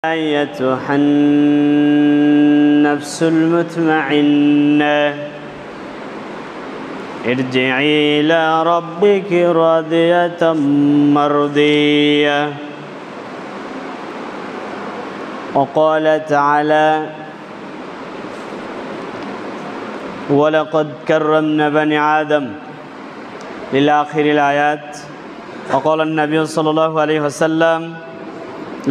أيتها النفس المطمئنة ارجعي إلى ربك راضية مرضية وقال تعالى ولقد كرمنا بني آدم إلى آخر الآيات وقال النبي صلى الله عليه وسلم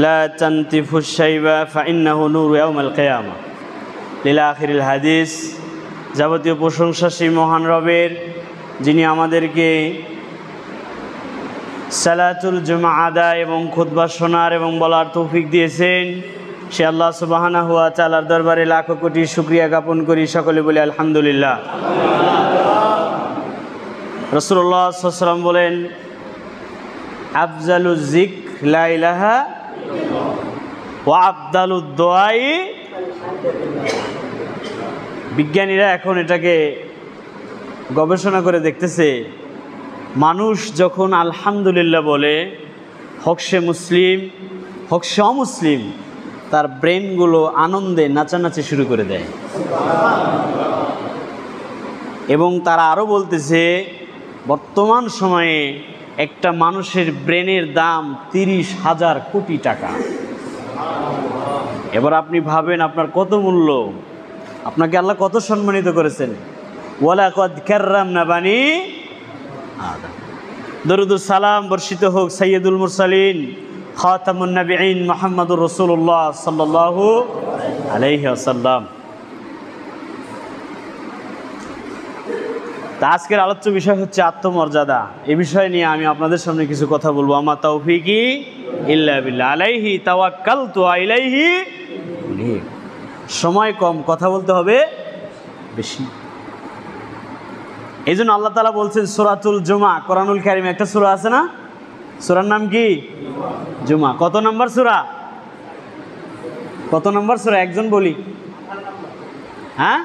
لا تنتفوا الشيب فإنه نور يوم القيامة إلى آخر الحديث। যাবতীয় প্রশংসা সেই মহান রবের, যিনি আমাদেরকে সালাতুল জুমা আদায় এবং খুতবা শোনার এবং বলার তৌফিক দিয়েছেন। সে আল্লাহ সুবহানাহু ওয়া তাআলার দরবারে লাখো কোটি শুকরিয়া জ্ঞাপন করি। সকলে বলি আলহামদুলিল্লাহ। রাসূলুল্লাহ সাল্লাল্লাহু আলাইহি ওয়াসাল্লাম বলেন, আফজালুজ যিকর লা ইলাহা ওয়া আফদালুদ দুআই। বিজ্ঞানীরা এখন এটাকে গবেষণা করে দেখতেছে, মানুষ যখন আলহামদুলিল্লাহ বলে, হোক সে মুসলিম হোক সে অমুসলিম, তার ব্রেনগুলো আনন্দে নাচানাচি শুরু করে দেয়। এবং তারা আরও বলতেছে, বর্তমান সময়ে একটা মানুষের ব্রেনের দাম 30,000 কোটি টাকা। এবার আপনি ভাবেন আপনার কত মূল্য, আপনাকে আল্লাহ কত সম্মানিত করেছেন। ওয়ালাকাদ কাররামনা বানি আদম। দরুদুস সালাম বর্ষিত হোক সাইয়্যিদুল মুরসালিন খাতামুন নবিয়্যিন মুহাম্মদুর রাসূলুল্লাহ সাল্লাল্লাহু আলাইহি ওয়াসাল্লাম। তা আজকের আলোচ্য বিষয় হচ্ছে আত্মমর্যাদা। এই বিষয় নিয়ে আমি আপনাদের সামনে কিছু কথা বলবো। আমা তাওফীকি ইল্লা বিল্লাহ, আলাইহি তাওয়াক্কালতু ওয়া ইলাইহি উনীব। সময় কম, কথা বলতে হবে বেশি। এই জন্য আল্লাহ তাআলা বলছেন সূরাতুল জুমা, কোরআনুল কারীমে একটা সূরা আছে না, সূরার নাম কি? জুমা। কত নম্বর সূরা? কত নম্বর সূরা একজন বলি? হ্যাঁ,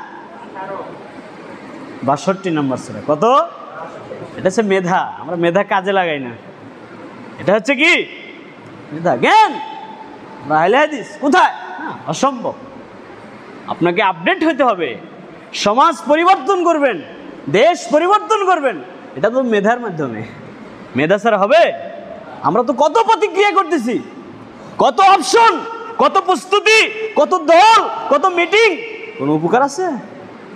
62 নম্বর সূরা। কত? এটা হচ্ছে মেধা। আমরা মেধা কাজে লাগাই না, এটা হচ্ছে কি মেধা, জ্ঞান। আহলে হাদিস কোথায়? অসম্ভব। আপনাকে আপডেট হতে হবে, সমাজ পরিবর্তন করবেন, দেশ পরিবর্তন করবেন, এটা তো মেধার মাধ্যমে। মেধা ছাড়া হবে? আমরা তো কত প্রতিক্রিয়া করতেছি, কত অপশন, কত প্রস্তুতি, কত দল, কত মিটিং। কোনো উপকার আছে?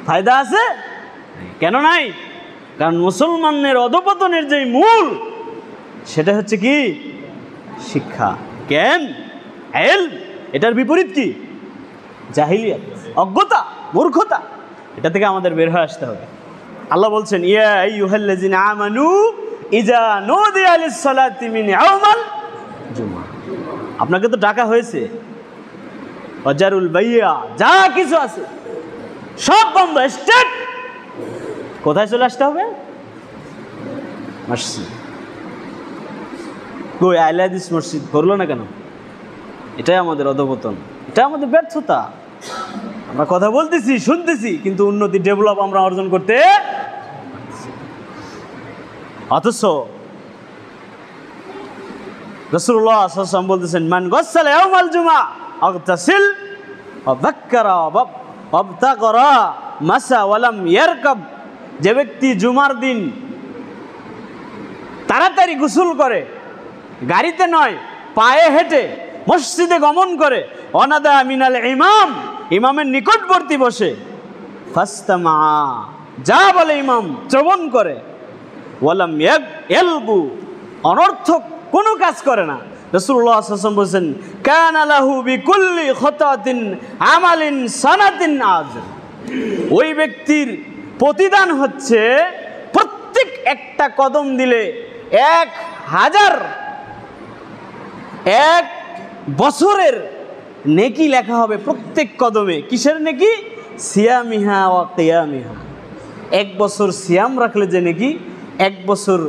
ফায়দা আছে? কেন নাই? কারণ মুসলমানের অধপতনের যে মূল, সেটা হচ্ছে কি? শিক্ষা, জ্ঞান, ইলম। এটার বিপরীত কি? জাহিলিয়াত, অজ্ঞতা, মূর্খতা। এটা থেকে আমাদের বের হয়ে আসতে হবে। আল্লাহ বলছেন, ইয়া আইয়ুহাল্লাযিনা আমানু ইযা নুদিয়া লিস-সালাতি মিন ইয়াউমিল জুমআহ। আপনাকে তো ডাকা হয়েছে, ওয়াজারুল বাইয়া, যা কিছু আছে সব বন্ধ, স্টেট। কোথায় চলে আসতে হবে? মসজিদ। কই আহলে হাদিস মসজিদ করলো না কেন? এটাই আমাদের অধপতন, এটা আমাদের ব্যর্থতা। আমরা কথা বলতেছি, শুনতেছি, কিন্তু উন্নতি, ডেভেলপ আমরা অর্জন করতে, অথচ রাসূলুল্লাহ সাল্লাল্লাহু আলাইহি ওয়াসাল্লাম বলতেছেন, মান গাসসালা ইয়াউমাল জুমআ আগতাসিল ওয়া যাক্কারা ওয়া আবতাগরা মাসা ওয়া লাম ইয়ারকাব। যে ব্যক্তি জুমার দিন তাড়াতাড়ি গোসল করে, গাড়িতে নয় পায়ে হেঁটে মসজিদে গমন করে, অনাদা মিনাল ইমাম, ইমামের নিকটবর্তী বসে, ফাস্তামা, যা বলে ইমাম শ্রবণ করে, ওয়ালাম ইয়ালগু, অনর্থক কোনো কাজ করে না। রাসূলুল্লাহ সাল্লাল্লাহু আলাইহি ওয়াসাল্লাম বলেছেন, কানা লাহু বিকুল্লি খাতাতিন আমালিন সানাতিন আজর। ওই ব্যক্তির প্রতিদান হচ্ছে, প্রত্যেক একটা কদম দিলে 1000 এক বছরের নেকি লেখা হবে প্রত্যেক কদমে। কিসের নেকি? সিয়ামিহা ওয়া কিয়ামিহা। 1 বছর সিয়াম রাখলে যে নেকি, 1 বছর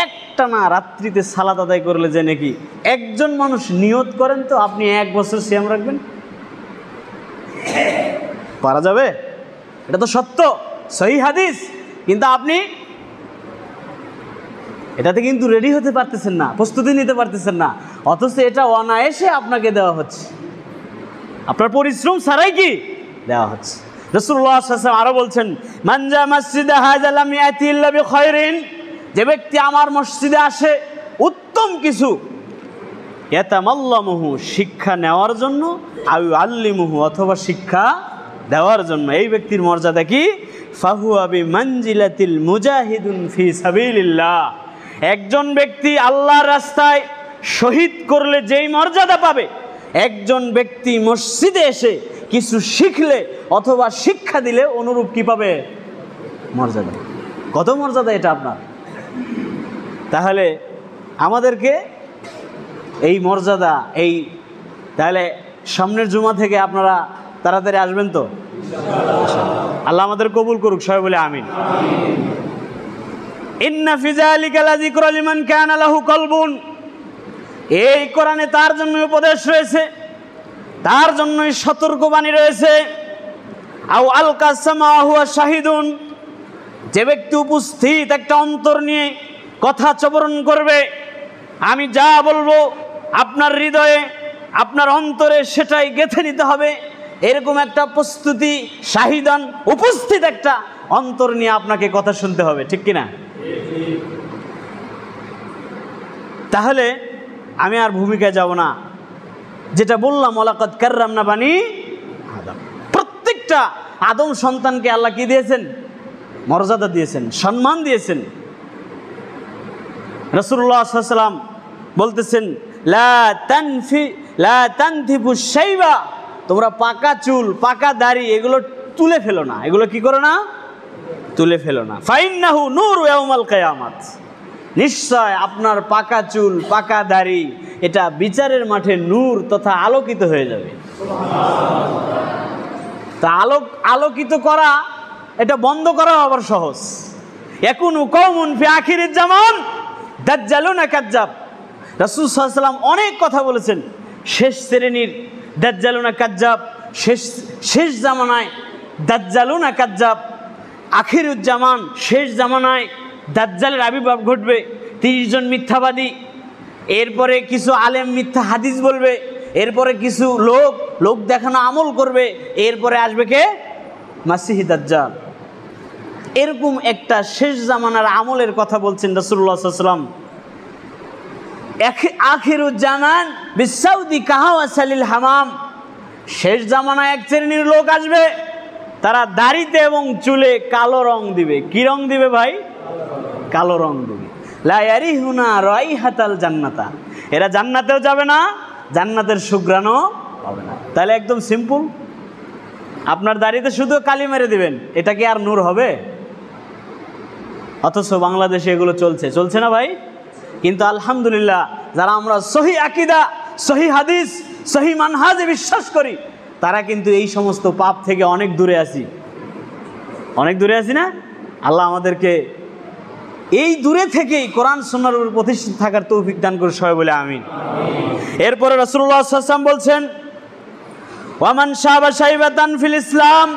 একটানা রাত্রিতে সালাত আদায় করলে যে নেকি। একজন মানুষ নিয়ত করেন তো, আপনি 1 বছর সিয়াম রাখবেন, পারা যাবে? এটা তো সত্য, সহিহ হাদিস। কিন্তু আপনি এটাতে কিন্তু রেডি হতে পারতেছেন না, প্রস্তুতি নিতে পারতেছেন না। অথচ এটা অনায়াসে আপনাকে দেওয়া হচ্ছে, আপনার পরিশ্রম ছাড়াই কি দেওয়া হচ্ছে। রাসূলুল্লাহ সাল্লাল্লাহু আলাইহি ওয়াসাল্লাম আরো বলছেন, মান জা মাসজিদা হাযা লাম ইয়াতি ইল্লা বিখায়রিন, যে ব্যক্তি আমার মসজিদে আসে উত্তম কিছু, ইয়াতামাল্লামুহু, শিক্ষা নেওয়ার জন্য, আও আল্লিমুহু, অথবা শিক্ষা দেওয়ার জন্য, এই ব্যক্তির মর্যাদা কি? ফাহুয়া বিমানজিলাতিল মুজাহিদুন ফি সাবিলিল্লাহ, একজন ব্যক্তি আল্লাহর রাস্তায় শহীদ করলে যেই মর্যাদা পাবে, একজন ব্যক্তি মসজিদে এসে কিছু শিখলে অথবা শিক্ষা দিলে অনুরূপ কি পাবে? মর্যাদা। কত মর্যাদা এটা আপনার! তাহলে আমাদেরকে এই মর্যাদা, এই তাহলে সামনের জুমা থেকে আপনারা তাড়াতাড়ি আসবেন তো? আল্লাহ আমাদের কবুল করুক, সবাই বলে আমিন। ইন্না ফি যালিকা লাযিকরা লিমান কানা লাহু কলবুন, এই কোরআনে তার জন্য উপদেশ রয়েছে, তার জন্যই সতর্কবাণী রয়েছে। আও আলকা সামা হুয়া শাহিদুন, যে ব্যক্তি উপস্থিত একটা অন্তর নিয়ে কথা চবরণ করবে, আমি যা বলবো আপনার হৃদয়ে, আপনার অন্তরে সেটাই গেঁথে নিতে হবে, এরকম একটা প্রস্তুতি, শাহিদান, উপস্থিত একটা অন্তর নিয়ে আপনাকে কথা শুনতে হবে, ঠিক কিনা? তাহলে আমি আর ভূমিকায় যাব না, যেটা বললাম, ওয়ালাকাদ কাররামনা বানি আদম, প্রত্যেকটা আদম সন্তানকে আল্লাহ কি দিয়েছেন? মর্যাদা দিয়েছেন, সম্মান দিয়েছেন। রাসূলুল্লাহ সাল্লাল্লাহু আলাইহি ওয়াসাল্লাম বলতেছেন, লা তানথিফু শাইবা, তোমরা পাকা চুল, পাকা দাড়ি এগুলো তুলে ফেলো না, এগুলো কি করো না? তুলে ফেলো না। ফাইন্নাহু নূরু ইয়াউমাল কিয়ামাত, নিশ্চয় আপনার পাকা চুল, পাকা দাড়ি এটা বিচারের মাঠে নূর তথা আলোকিত হয়ে যাবে। তা আলোকিত করা, এটা বন্ধ করা আবার সহজ। ইয়াকুনু কওমুন ফি আখিরিজ জামান দাজ্জালুনা কাজ্জাব, রাসূল সাল্লাল্লাহু আলাইহি ওয়াসাল্লাম অনেক কথা বলেছেন। শেষ শ্রেণীর দাজ্জালুনা কাজ্জাব, শেষ জামানায় দাজ্জালুনা কাজ্জাব, আখিরুজ জামান, শেষ জামানায় দাজ্জালের আবির্ভাব ঘটবে, 30 জন মিথ্যাবাদী, এরপরে কিছু আলেম মিথ্যা হাদিস বলবে, এরপরে কিছু লোক দেখানো আমল করবে, এরপরে আসবে কে? মাসিহ দাজ্জাল। এরকম একটা শেষ জামানার আমলের কথা বলছেন রাসূলুল্লাহ সাল্লাল্লাহু আলাইহি ওয়াসাল্লাম। আখিরুজ জামান বিসাউদি কাহাওয়াসালিল হামাম, শেষ জামানায় এক শ্রেণীর লোক আসবে, তারা দাড়িতে এবং চুলে কালো রং দিবে। কি রং দিবে ভাই? কালো রং দিবে। লা ইয়ারিহুনা রাইহাতাল জান্নাতা, এরা জান্নাতেও যাবে না, জান্নাতের সুঘ্রাণও পাবে না। তাহলে একদম সিম্পল, আপনার দাড়িতে শুধু কালি মেরে দিবেন, এটা কি আর নূর হবে? অথচ বাংলাদেশে এগুলো চলছে না ভাই? কিন্তু আলহামদুলিল্লাহ, যারা আমরা সহি আকীদা, সহি হাদিস, সহি মানহাজে বিশ্বাস করি, তারা কিন্তু এই সমস্ত পাপ থেকে অনেক দূরে আছি, অনেক দূরে আছি না? আল্লাহ আমাদেরকে এই দূরে থেকেই কোরআন সুন্নাহর উপর প্রতিষ্ঠিত থাকার তৌফিক দান করে, সবাই বলে আমিন। এরপরে রাসূলুল্লাহ সাল্লাল্লাহু আলাইহি ওয়াসাল্লাম বলছেন, ওয়ামান শাবা শাইবাতান ফিল ইসলাম,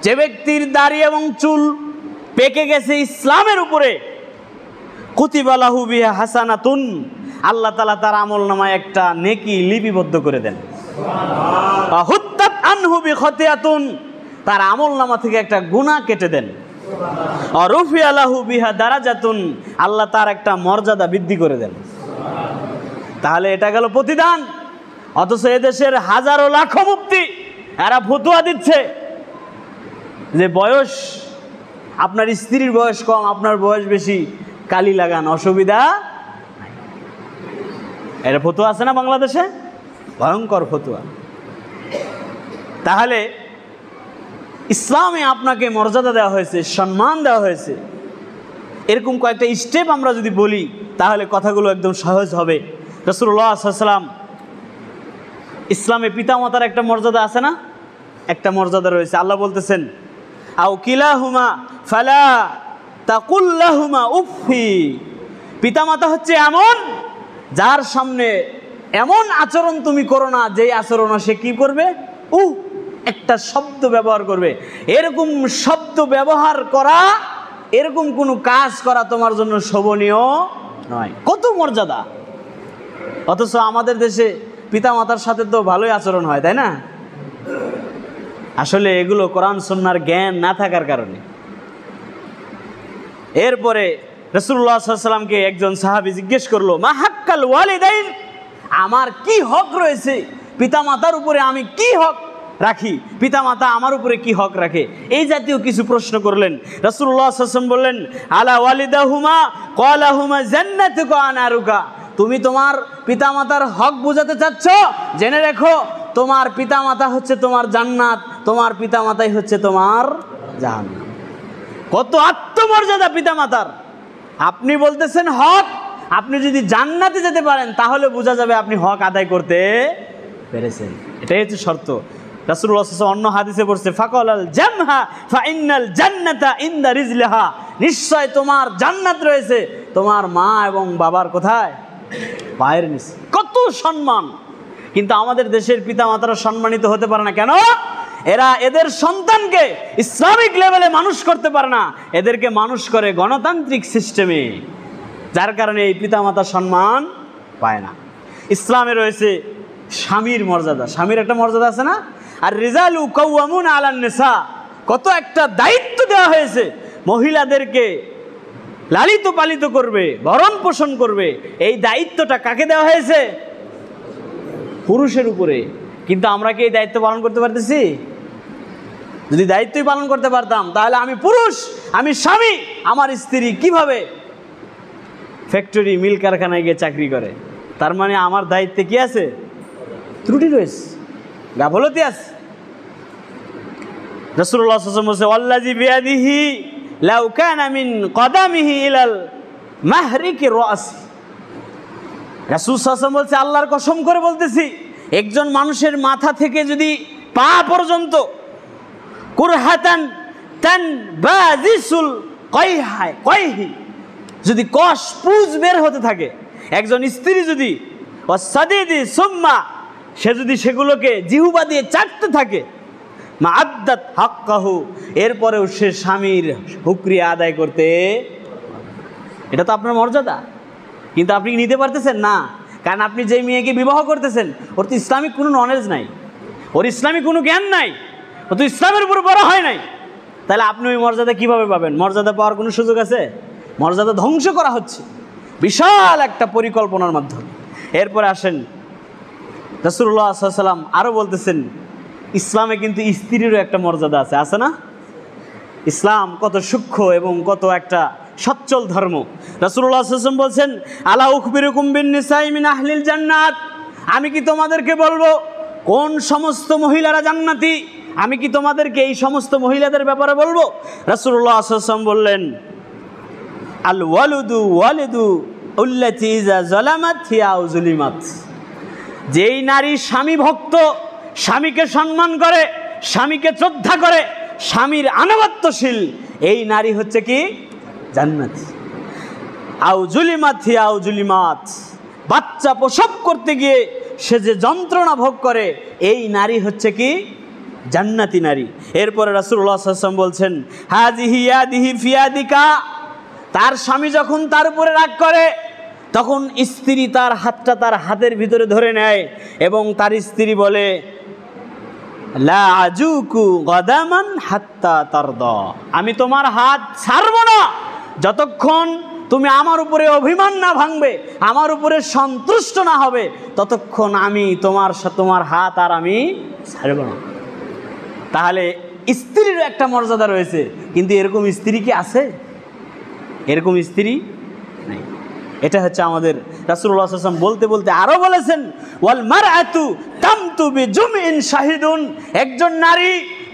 যে ব্যক্তির দাড়ি এবং চুল পেকে গেছে ইসলামের উপরে, কুতিবা লাহু বিহা হাসানাতুন, আল্লাহ তাআলা তার আমলনামায় একটা নেকি লিপিবদ্ধ করে দেন। সুবহানাল্লাহ। হুত্তাত আনহু বিখতিয়াতুন, তার আমলনামা থেকে একটা গুনাহ কেটে দেন। সুবহানাল্লাহ। রুফিয়া লাহু বিহা দারাজাতুন, আল্লাহ তার একটা মর্যাদা বৃদ্ধি করে দেন। সুবহানাল্লাহ। তাহলে এটা গেল প্রতিদান। অথচ এদেশের হাজারো লাখো মুফতি এরা ফতোয়া দিচ্ছে যে বয়স, আপনার স্ত্রীর বয়স কম, আপনার বয়স বেশি, কালি লাগান, অসুবিধা নাই। এটা ফতোয়া আছে না বাংলাদেশে? ভয়ঙ্কর ফতোয়া। তাহলে ইসলামে আপনাকে মর্যাদা দেওয়া হয়েছে, সম্মান দেওয়া হয়েছে। এরকম কয়েকটা স্টেপ আমরা যদি বলি তাহলে কথাগুলো একদম সহজ হবে। রাসূলুল্লাহ সাল্লাল্লাহু আলাইহি ওয়াসাল্লাম, ইসলামে পিতামাতার একটা মর্যাদা আছে না? একটা মর্যাদা রয়েছে। আল্লাহ বলতেছেন, আও কিলাহুমা ফালা তাকুল লাহুমা উফি, পিতামাতা হচ্ছে এমন, যার সামনে এমন আচরণ তুমি করো না, যেই আচরণ সে কি করবে? একটা শব্দ ব্যবহার করবে। এরকম শব্দ ব্যবহার করা, এরকম কোনো কাজ করা তোমার জন্য শোভনীয় নয়। কত মর্যাদা! অথচ আমাদের দেশে পিতামাতার সাথে তো ভালোই আচরণ হয়, তাই না? আসলে এগুলো কোরআন সুন্নাহর জ্ঞান না থাকার কারণে। এরপরে রাসূলুল্লাহ সাল্লাল্লাহু আলাইহি ওয়াসাল্লামকে একজন সাহাবী জিজ্ঞেস করলো, মা হাক্কাল ওয়ালিদাইন, আমার কি হক রয়েছে পিতামাতার উপরে, আমি কি হক রাখি, পিতামাতা আমার উপরে কি হক রাখে, এই জাতীয় কিছু প্রশ্ন করলেন। রাসূলুল্লাহ সাল্লাল্লাহু আলাইহি ওয়াসাল্লাম বললেন, আলা ওয়ালিদাহুমা ক্বালাহুমা জান্নাতুকা ওয়া নারুকা, তুমি তোমার পিতামাতার হক বোঝাতে চাচ্ছ? জেনে রেখো, তোমার পিতামাতা হচ্ছে তোমার জান্নাত, তোমার পিতামাতাই হচ্ছে তোমার জাহান্নাম। কত আত্মমর্যাদা পিতামাতার! আপনি বলতেছেন হক, আপনি যদি জান্নাতে যেতে পারেন তাহলে বোঝা যাবে আপনি হক আদায় করতে পেরেছেন। এটাই হচ্ছে শর্ত। রাসূলুল্লাহ সাল্লাল্লাহু আলাইহি ওয়াসাল্লাম অন্য হাদিসে বলছে, ফাকালাল জামহা ফা ইন্নাল জান্নাতা ইনদা রিজলিহা, নিশ্চয় তোমার জান্নাত রয়েছে তোমার মা এবং বাবার কোথায়? পায়ের নিচে। কত সম্মান! কিন্তু আমাদের দেশের পিতামাতারা সম্মানিত হতে পারে না কেন? এরা এদের সন্তানকে ইসলামিক লেভেলে মানুষ করতে পারে না, এদেরকে মানুষ করে গণতান্ত্রিক সিস্টেমে, যার কারণে এই পিতামাতা সম্মান পায় না। ইসলামে রয়েছে স্বামীর মর্যাদা, স্বামীর একটা মর্যাদা আছে না? আর রিজালু কাওয়ামুনা আলান নিসা, কত একটা দায়িত্ব দেওয়া হয়েছে, মহিলাদেরকে লালিত পালিত করবে, ভরণ পোষণ করবে, এই দায়িত্বটা কাকে দেওয়া হয়েছে? পুরুষের উপরে। কিন্তু আমরা কি এই দায়িত্ব পালন করতে পারতেছি? যদি দায়িত্বই পালন করতে পারতাম তাহলে আমি পুরুষ, আমি স্বামী, আমার স্ত্রী কিভাবে ফ্যাক্টরি মিল কারখানায় গিয়ে চাকরি করে, তার মানে আমার দায়িত্বে কি আছে? ত্রুটি রয়েছে, গাফলতি আছে। রাসূলুল্লাহ সাল্লাল্লাহু আলাইহি ওয়াসাল্লাম বলেছে, ওয়াল্লাযী বিয়াদিহি লাউ কানা মিন কদামিহি ইলাল মাহরিকি রাসি, রাসূল সাল্লাল্লাহু আলাইহি ওয়াসাল্লাম বলছে, আল্লাহর কসম করে বলতেছি, একজন মানুষের মাথা থেকে যদি পা পর্যন্ত কুরহাতান তানবাজিসুল কয়হি, যদি কষ পুজ বের হতে থাকে, একজন স্ত্রী যদি ওয়াসাদিদি সুম্মা, সে যদি সেগুলোকে জিহ্বা দিয়ে চাটতে থাকে, মা আদ্দাত হাক্কাহু, এরপরেও সে স্বামীর হুকরিয়া আদায় করতে, এটা তো আপনার মর্যাদা। কিন্তু আপনি নিতে পারতেছেন না, কারণ আপনি যে মেয়েকে বিবাহ করতেছেন ওর তো ইসলামিক কোনো নলেজ নাই, ওর ইসলামিক কোনো জ্ঞান নাই, ও তো ইসলামের উপর বড় হয় নাই। তাহলে আপনি ওই মর্যাদা কিভাবে পাবেন? মর্যাদা পাওয়ার কোনো সুযোগ আছে? মর্যাদা ধ্বংস করা হচ্ছে বিশাল একটা পরিকল্পনার মাধ্যমে। এরপরে আসেন, রাসূলুল্লাহ সাল্লাল্লাহু আলাইহি ওয়াসাল্লাম আরও বলতেছেন, ইসলামে কিন্তু স্ত্রীরও একটা মর্যাদা আছে, আছে না? ইসলাম কত সূক্ষ্ম এবং কত একটা সচ্ছল ধর্ম। রাসূলুল্লাহ সাল্লাল্লাহু আলাইহি ওয়াসাল্লাম বলছেন, আলা উখবিরুকুম বিন-নিসাই মিন আহলিল জান্নাত, আমি কি তোমাদেরকে বলবো কোন সমস্ত মহিলারা জান্নাতি? আমি কি তোমাদেরকে এই সমস্ত মহিলাদের ব্যাপারে বলবো? রাসূলুল্লাহ সাল্লাল্লাহু আলাইহি ওয়াসাল্লাম বললেন, আল ওয়ালুদু ওয়ালিদু উল্লাতি ইযা যালামাত হিয়া আও যুলিমাত, যেই নারী স্বামী ভক্ত, স্বামীকে সম্মান করে, স্বামীকে শ্রদ্ধা করে, স্বামীর আনুগত্যশীল, এই নারী হচ্ছে কি? জান্নাতি। আও জুলিমাত হিয়া আও জুলিমাত, বাচ্চা প্রসব করতে গিয়ে সে যে যন্ত্রণা ভোগ করে, এই নারী হচ্ছে কি? জান্নাতি নারী। এরপরে রাসূলুল্লাহ সাল্লাল্লাহু আলাইহি ওয়াসাল্লাম বলছেন, হাযিহি ইয়াদিহি ফিয়াদিকা, তার স্বামী যখন তার উপরে রাগ করে তখন স্ত্রী তার হাতটা তার হাতের ভিতরে ধরে নেয় এবং তার স্ত্রী বলে, লা আজুকু গাদামান হাত্তা তারদা, আমি তোমার হাত ছাড়ব না যতক্ষণ তুমি আমার উপরে অভিমান না ভাঙবে, আমার উপরে সন্তুষ্ট না হবে, ততক্ষণ আমি তোমার হাত আর আমি ছাড়ব না। তাহলে স্ত্রীর একটা মর্যাদা রয়েছে, কিন্তু এরকম স্ত্রী কি আছে? এরকম স্ত্রী নেই। এটা হচ্ছে আমাদের রাসূলুল্লাহ সাল্লাল্লাহু আলাইহি ওয়াসাল্লাম বলতে বলতে আরো বলেছেন, ওয়াল মারআতু তামতু বিজুমইন শাহিদুন, একজন নারী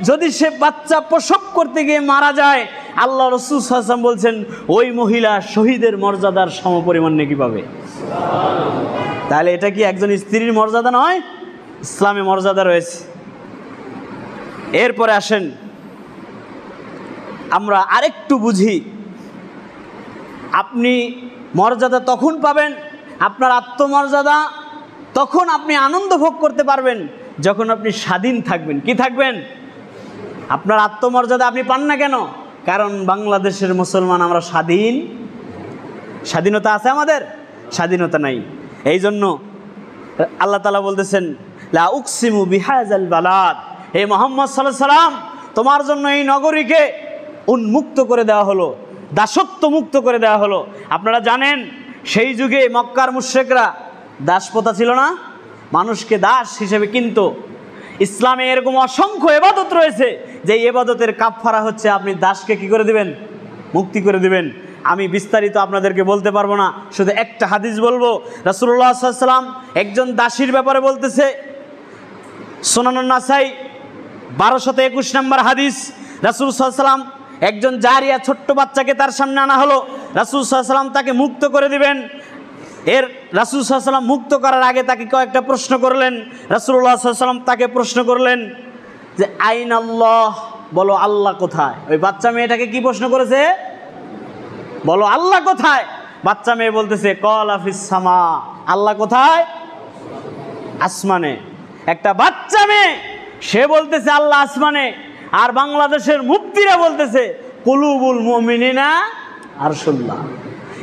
যদি সে বাচ্চা প্রসব করতে গিয়ে মারা যায়, আল্লাহ রাসূল সাল্লাল্লাহু আলাইহি ওয়াসাল্লাম বলছেন ওই মহিলা শহীদের মর্যাদার সমপরিমাণ নেকি পাবে। তাহলে এটা কি একজন স্ত্রীর মর্যাদা নয়? ইসলামে মর্যাদা রয়েছে। এরপরে আসেন আমরা আরেকটু বুঝি, আপনি মর্যাদা তখন পাবেন, আপনার আত্মমর্যাদা তখন আপনি আনন্দ ভোগ করতে পারবেন যখন আপনি স্বাধীন থাকবেন। কি থাকবেন? আপনার আত্মমর্যাদা আপনি পান না কেন? কারণ বাংলাদেশের মুসলমান আমরা স্বাধীনতা আছে আমাদের? স্বাধীনতা নাই। এই জন্য আল্লাহ তাআলা বলতেছেন লা উকসিমু বিহাযাল বালাদ, হে মুহাম্মদ সাল্লাল্লাহু আলাইহি সাল্লাম, তোমার জন্য এই নগরীকে উন্মুক্ত করে দেওয়া হলো, দাসত্ব মুক্ত করে দেওয়া হলো। আপনারা জানেন সেই যুগে মক্কার মুশরিকরা দাসপ্রথা ছিল না, মানুষকে দাস হিসেবে কিনতো। ইসলামে এরকম অসংখ্য ইবাদত রয়েছে যে ইবাদতের কাফফারা হচ্ছে আপনি দাসকে কি করে দিবেন, মুক্তি করে দিবেন। আমি বিস্তারিত আপনাদেরকে বলতে পারবো না, শুধু একটা হাদিস বলবো। রাসূলুল্লাহ সাল্লাল্লাহু আলাইহি ওয়াসাল্লাম একজন দাসীর ব্যাপারে বলতেছে, সুনানুন নাসাই 1221 নম্বর হাদিস। রাসূল সাল্লাল্লাহু আলাইহি ওয়াসাল্লাম একজন জারিয়া ছোট্ট বাচ্চাকে তার সামনে আনা হলো, রাসূল সাল্লাল্লাহু আলাইহি ওয়াসাল্লাম তাকে মুক্ত করে দিবেন। রাসূল সাল্লাল্লাহু আলাইহি ওয়াসাল্লাম মুক্ত করার আগে তাকে কয়েকটা প্রশ্ন করলেন। রাসূলুল্লাহ সাল্লাল্লাহু আলাইহি ওয়াসাল্লাম তাকে প্রশ্ন করলেন যে আইনাল্লাহ, বলো আল্লাহ কোথায়। ওই বাচ্চা মেয়েটাকে কি প্রশ্ন করেছে, বলো আল্লাহ কোথায়। বাচ্চা মেয়ে বলতেছে ক্বালা ফিস সামা, আল্লাহ কোথায়, আসমানে। একটা বাচ্চা মেয়ে সে বলতেছে আল্লাহ আসমানে, আর বাংলাদেশের মুফতিরা বলতেছে কুলুবুল মুমিনিনা আরশুল্লাহ।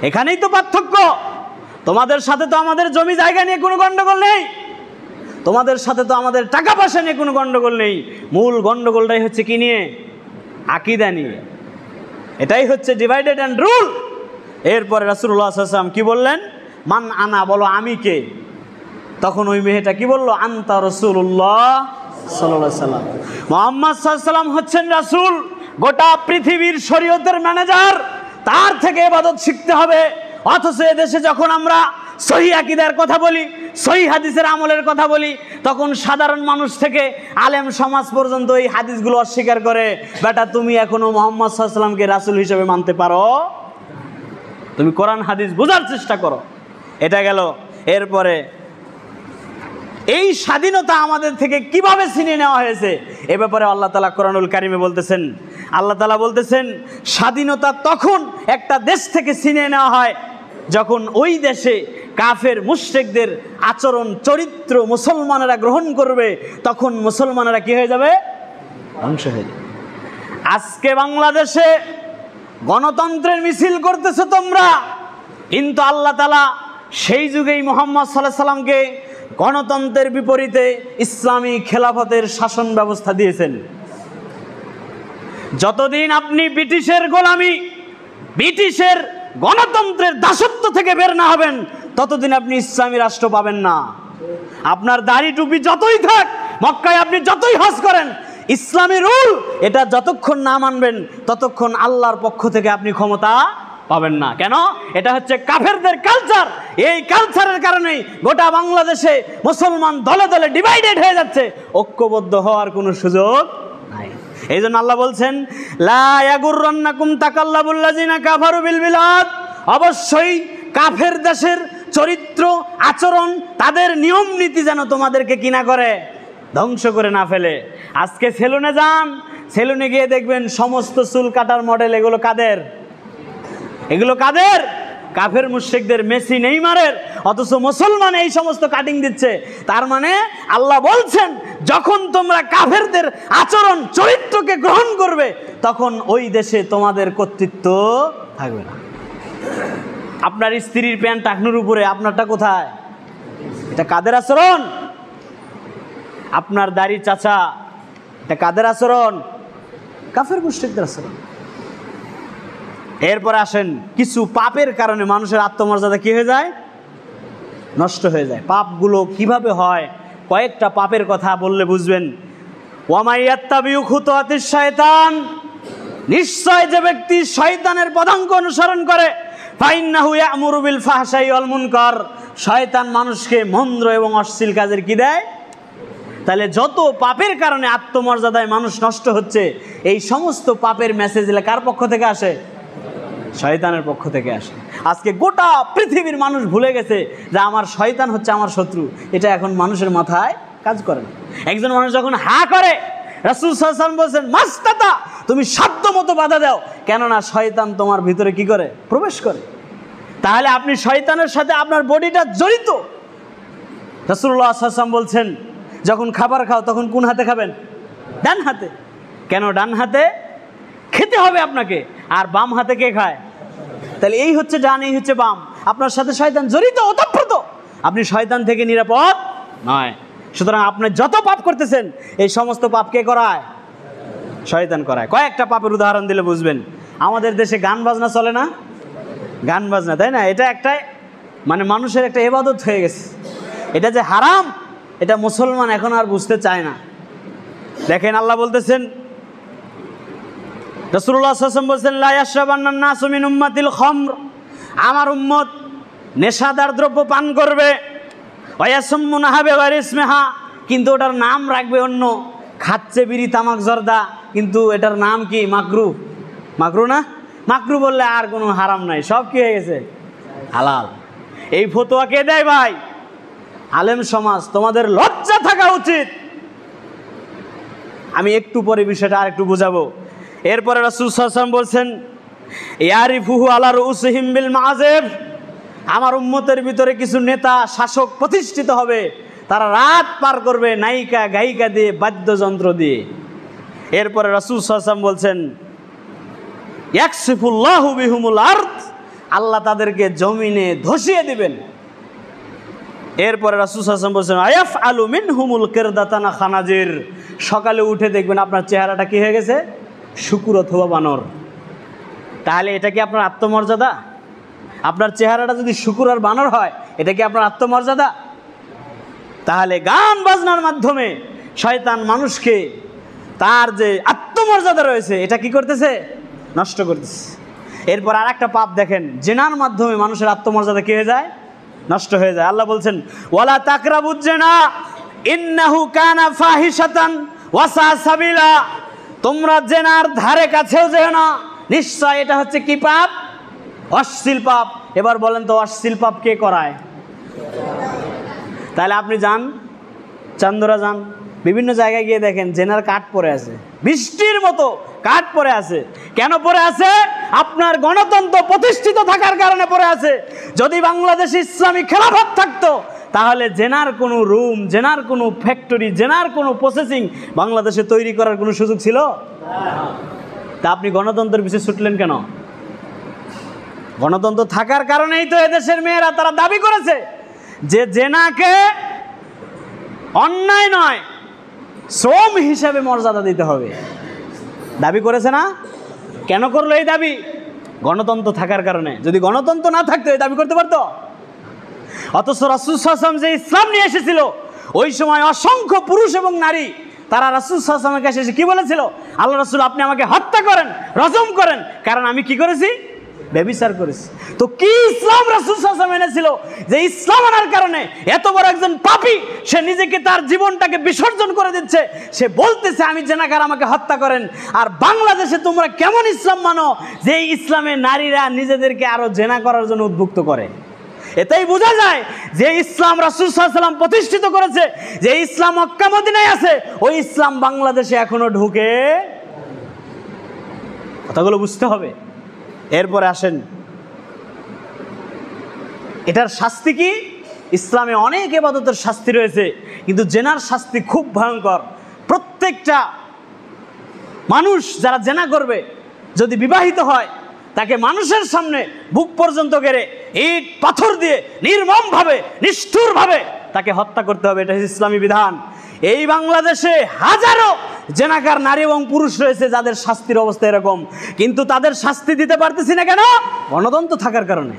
এখানেই তো পার্থক্য। তোমাদের সাথে তো আমাদের জমি জায়গা নিয়ে কোনো গন্ডগোল নেই, তোমাদের সাথে তো আমাদের টাকা পয়সা নিয়ে কোনো গন্ডগোল নেই। মূল গন্ডগোলটাই হচ্ছে কি নিয়ে, আকীদা নিয়ে। এটাই হচ্ছে ডিভাইডেড অ্যান্ড রুল। এরপরে রাসূলুল্লাহ সাল্লাল্লাহু আলাইহি ওয়াসাল্লাম কি বললেন, মান আনা, বলো আমি কে। তখন ওই মেয়েটা কি বলল, আনতা রাসূলুল্লাহ সাল্লাল্লাহু আলাইহি ওয়াসাল্লাম, মুহাম্মদ সাল্লাল্লাহু আলাইহি ওয়াসাল্লাম হচ্ছেন রাসূল, গোটা পৃথিবীর শরীয়তের ম্যানেজার, তার থেকে ইবাদত শিখতে হবে। অথচ এদেশে যখন আমরা সহিহ আকীদার কথা বলি, সহিহ হাদিসের আমলের কথা বলি, তখন সাধারণ মানুষ থেকে আলেম সমাজ পর্যন্ত এই হাদিসগুলো অস্বীকার করে। বেটা, তুমি এখনো মুহাম্মদ সাল্লাল্লাহু আলাইহি ওয়াসাল্লামকে রাসূল হিসেবে মানতে পারো? তুমি কোরআন হাদিস বোঝার চেষ্টা করো। এটা গেল। এরপরে এই স্বাধীনতা আমাদের থেকে কিভাবে ছিনিয়ে নেওয়া হয়েছে এ ব্যাপারে আল্লাহ তাআলা কোরআনুল কারিমে বলতেছেন। আল্লাহ তাআলা বলতেছেন স্বাধীনতা তখন একটা দেশ থেকে ছিনিয়ে নেওয়া হয় যখন ওই দেশে কাফের মুশরিকদের আচরণ চরিত্র মুসলমানেরা গ্রহণ করবে, তখন মুসলমানেরা কি হয়ে যাবে, ধ্বংস হয়ে যাবে। আজকে বাংলাদেশে গণতন্ত্রের মিছিল করতেছো তোমরা, কিন্তু আল্লাহ তাআলা সেই যুগেই মুহাম্মদ সাল্লাল্লাহু আলাইহি সাল্লামকে গণতন্ত্রের বিপরীতে ইসলামী খেলাফতের শাসন ব্যবস্থা দিয়েছেন। যতদিন আপনি ব্রিটিশের গোলামি, ব্রিটিশের গণতন্ত্রের দাসত্ব থেকে বের না হবেন, ততদিন আপনি ইসলামী রাষ্ট্র পাবেন না। আপনার দাড়ি টুপি যতই থাক, মক্কায় আপনি যতই হজ করেন, ইসলামী রুল এটা যতক্ষণ না মানবেন ততক্ষণ আল্লাহর পক্ষ থেকে আপনি ক্ষমতা পাবেন না। কেন? এটা হচ্ছে কাফেরদের কালচার। এই কালচারের কারণেই গোটা বাংলাদেশে মুসলমান দলে দলে ডিভাইডেড হয়ে যাচ্ছে, ঐক্যবদ্ধ হওয়ার কোনো সুযোগ নাই। এই জন্য আল্লাহ বলছেন লা ইয়াগুররান্নাকুম তাকাল্লাবুল্লাযিনা কাফারু বিল বিলাদ, অবশ্যই কাফের দেশের চরিত্র আচরণ, তাদের নিয়ম নীতি যেন তোমাদেরকে কিনা করে, ধ্বংস করে না ফেলে। আজকে সেলুনে যান, সেলুনে গিয়ে দেখবেন সমস্ত চুল কাটার মডেল এগুলো কাদের, এগুলো কাদের, কাফের মুশরিকদের, মেসি নেইমারের। অথচ মুসলমান এই সমস্ত কাটিং দিচ্ছে। তার মানে আল্লাহ বলছেন যখন তোমরা কাফেরদের আচরণ চরিত্রকে গ্রহণ করবে, তখন ওই দেশে তোমাদের কর্তৃত্ব থাকবে না। আপনার স্ত্রীর প্যান্ট টাকনুর উপরে, আপনারটা কোথায়? এটা কাদের আচরণ? আপনার দাড়ি চাচা, এটা কাদের আচরণ? কাফের মুশরিকদের আচরণ। এরপরে আসেন, কিছু পাপের কারণে মানুষের আত্মমর্যাদা কি হয়ে যায়, নষ্ট হয়ে যায়। পাপগুলো কিভাবে হয় কয়েকটা পাপের কথা বললে বুঝবেন। ওয়ামাইয়াত্তাবিউ খুতুওয়াতিশ শয়তান, নিশ্চয় যে ব্যক্তি শয়তানের পদাঙ্ক অনুসরণ করে, ফাইন্নাহু ইয়া'মুরু বিল ফাহশাই ওয়াল মুনকার, শয়তান মানুষকে মন্দ এবং অশ্লীল কাজের কি দেয়। তাহলে যত পাপের কারণে আত্মমর্যাদায় মানুষ নষ্ট হচ্ছে, এই সমস্ত পাপের মেসেজ কার পক্ষ থেকে আসে? শয়তানের পক্ষ থেকে আসে। আজকে গোটা পৃথিবীর মানুষ ভুলে গেছে যে আমার শয়তান হচ্ছে আমার শত্রু। এটা এখন মানুষের মাথায় কাজ করে না। একজন মানুষ যখন হা করে, রাসূল সাল্লাল্লাহু আলাইহি ওয়াসাল্লাম বলেন মাস্তাতা, তুমি সাধ্য মতো বাধা দাও, কেননা শয়তান তোমার ভিতরে কি করে, প্রবেশ করে। তাহলে আপনি শয়তানের সাথে আপনার বডিটা জড়িত। রাসূলুল্লাহ সাল্লাল্লাহু আলাইহি ওয়াসাল্লাম বলছেন যখন খাবার খাও তখন কোন হাতে খাবেন? ডান হাতে। কেন ডান হাতে খেতে হবে আপনাকে, আর বাম হাতে কে খায়? তাহলে এই হচ্ছে ডান, এই হচ্ছে বাম। আপনার সাথে শয়তান জড়িত, ওতপ্রোত। আপনি শয়তান থেকে নিরাপদ নয়। সুতরাং আপনি যত পাপ করতেছেন এই সমস্ত পাপ কে করায়? শয়তান করায়। কয়েকটা পাপের উদাহরণ দিলে বুঝবেন। আমাদের দেশে গান বাজনা চলে না? গান বাজনা, তাই না? এটা একটা মানে মানুষের একটা ইবাদত হয়ে গেছে। এটা যে হারাম এটা মুসলমান এখন আর বুঝতে চায় না। দেখেন আল্লাহ বলতেছেন, রাসূলুল্লাহ সাল্লাল্লাহু আলাইহি ওয়াসাল্লাম বলছেন, লা ইয়াশরাবান্নান নাসু মিন উম্মাতিল খামর, আমার উম্মত নেশাদার দ্রব্য পান করবে, ওয়া ইয়াসুম্মুনাহা বিগাইরি ইসমিহা, কিন্তু ওটার নাম রাখবে অন্য। খাচ্ছে বিড়ি, তামাক, জর্দা, কিন্তু এটার নাম কি? মাকরুহ। মাকরুহ না? মাকরুহ বললে আর কোনো হারাম নাই, সব কি হয়ে গেছে? হালাল। এই ফতোয়া কে দেয় ভাই? আলেম সমাজ। তোমাদের লজ্জা থাকা উচিত। আমি একটু পরে বিষয়টা আর একটু বুঝাবো। এরপরে রাসূল সাল্লাল্লাহু আলাইহি ওয়াসাল্লাম বলছেন, ইয়ারিফুহু আলা রুউসিহিম বিল মাআজিব, আমার উম্মতের ভিতরে কিছু নেতা শাসক প্রতিষ্ঠিত হবে, তারা রাত পার করবে নায়িকা গায়িকা দিয়ে, বাদ্যযন্ত্র দিয়ে। এরপরে রাসূল সাল্লাল্লাহু আলাইহি ওয়াসাল্লাম বলছেন, ইয়াকসিফুল্লাহু বিহুমুল আরদ, আল্লাহ তাদেরকে জমিনে ধসিয়ে দিবেন। এরপরে রাসূল সাল্লাল্লাহু আলাইহি ওয়াসাল্লাম বলছেন, আয়াফআলু মিনহুমুল কিরদাতানা খানাজির, সকালে উঠে দেখবেন আপনার চেহারাটা কি হয়ে গেছে? শূকর অথবা বানর। তাহলে এটা কি আপনার আত্মমর্যাদা? আপনার চেহারাটা যদি শূকর আর বানর হয়, এটা কি আপনার আত্মমর্যাদা? তাহলে গান বাজনার মাধ্যমে শয়তান মানুষকে তার যে আত্মমর্যাদা রয়েছে এটা কি করতেছে? নষ্ট করতেছে। এরপর আর একটা পাপ দেখেন, জিনার মাধ্যমে মানুষের আত্মমর্যাদা কি হয়ে যায়? নষ্ট হয়ে যায়। আল্লাহ বলছেন, ওয়ালা তাকরাবুজ জিনা ইন্নাহু কানা ফাহিশাতান ওয়া সা সাবিলা, তোমরা জেনার ধারে কাছেও যেও না, নিশ্চয় এটা হচ্ছে কি পাপ? অশ্লীল পাপ। এবার বলেন তো অশ্লীল পাপ কে করায়? তাহলে আপনি যান চান্দরা, যান বিভিন্ন জায়গায় গিয়ে দেখেন জেনার কাঠ পরে আছে, বৃষ্টির মতো কাঠ পরে আছে। কেন পরে আছে? আপনার গণতন্ত্র প্রতিষ্ঠিত থাকার কারণে পরে আছে। যদি বাংলাদেশে ইসলামী খেলাফত থাকতো তাহলে জেনার কোনো রুম, জেনার কোনো ফ্যাক্টরি, জেনার কোনো প্রসেসিং বাংলাদেশে তৈরি করার কোনো সুযোগ ছিল? তা আপনি গণতন্ত্রের পিছিয়ে ছুটলেন কেন? গণতন্ত্র থাকার কারণেই তো এদেশের মেয়েরা তারা দাবি করেছে যে জেনাকে অন্যায় নয়, শ্রম হিসাবে মর্যাদা দিতে হবে। দাবি করেছে না? কেন করলো এই দাবি? গণতন্ত্র থাকার কারণে। যদি গণতন্ত্র না থাকতো এই দাবি করতে পারতো? অথচ রাসূল সাল্লাল্লাহু আলাইহি ওয়াসাল্লাম যে ইসলাম নিয়ে এসেছিল, ওই সময় অসংখ্য পুরুষ এবং নারী তারা রাসূল সাল্লাল্লাহু আলাইহি ওয়াসাল্লামের কাছে এসে কি বলেছিল? আল্লাহ রাসূল, আপনি আমাকে হত্যা করেন, রজম করেন, কারণ আমি কি করেছি? ব্যভিচার করেছি। তো কি ইসলাম রাসূল সাল্লাল্লাহু আলাইহি ওয়াসাল্লাম এনেছিল যে ইসলাম আনার কারণে এত বড় একজন পাপী সে নিজেকে, তার জীবনটাকে বিসর্জন করে দিচ্ছে, সে বলতেছে আমি জেনাকার, আমাকে হত্যা করেন। আর বাংলাদেশে তোমরা কেমন ইসলাম মানো যে ইসলামে নারীরা নিজেদেরকে আরো জেনা করার জন্য উদ্বুদ্ধ করে? এটাই বোঝা যায় যে ইসলাম রাসূল সাল্লাল্লাহু আলাইহি ওয়াসাল্লাম প্রতিষ্ঠিত করেছে, যে ইসলাম মক্কা মদিনায় আছে, ওই ইসলাম বাংলাদেশে এখনো ঢুকে। কথাগুলো বুঝতে হবে। এরপরে আসেন, এটার শাস্তি কি? ইসলামে অনেক ইবাদতের শাস্তি রয়েছে, কিন্তু জেনার শাস্তি খুব ভয়ঙ্কর। প্রত্যেকটা মানুষ যারা জেনা করবে, যদি বিবাহিত হয়, তাকে মানুষের সামনে বুক পর্যন্ত গেড়ে ইট পাথর দিয়ে নির্মমভাবে, নিষ্ঠুরভাবে তাকে হত্যা করতে হবে। এটা ইসলামী বিধান। এই বাংলাদেশে হাজারো জেনাকার নারী এবং পুরুষ রয়েছে যাদের শাস্তির অবস্থা এরকম, কিন্তু তাদের শাস্তি দিতে পারতেছি না কেন? গণতন্ত্র থাকার কারণে।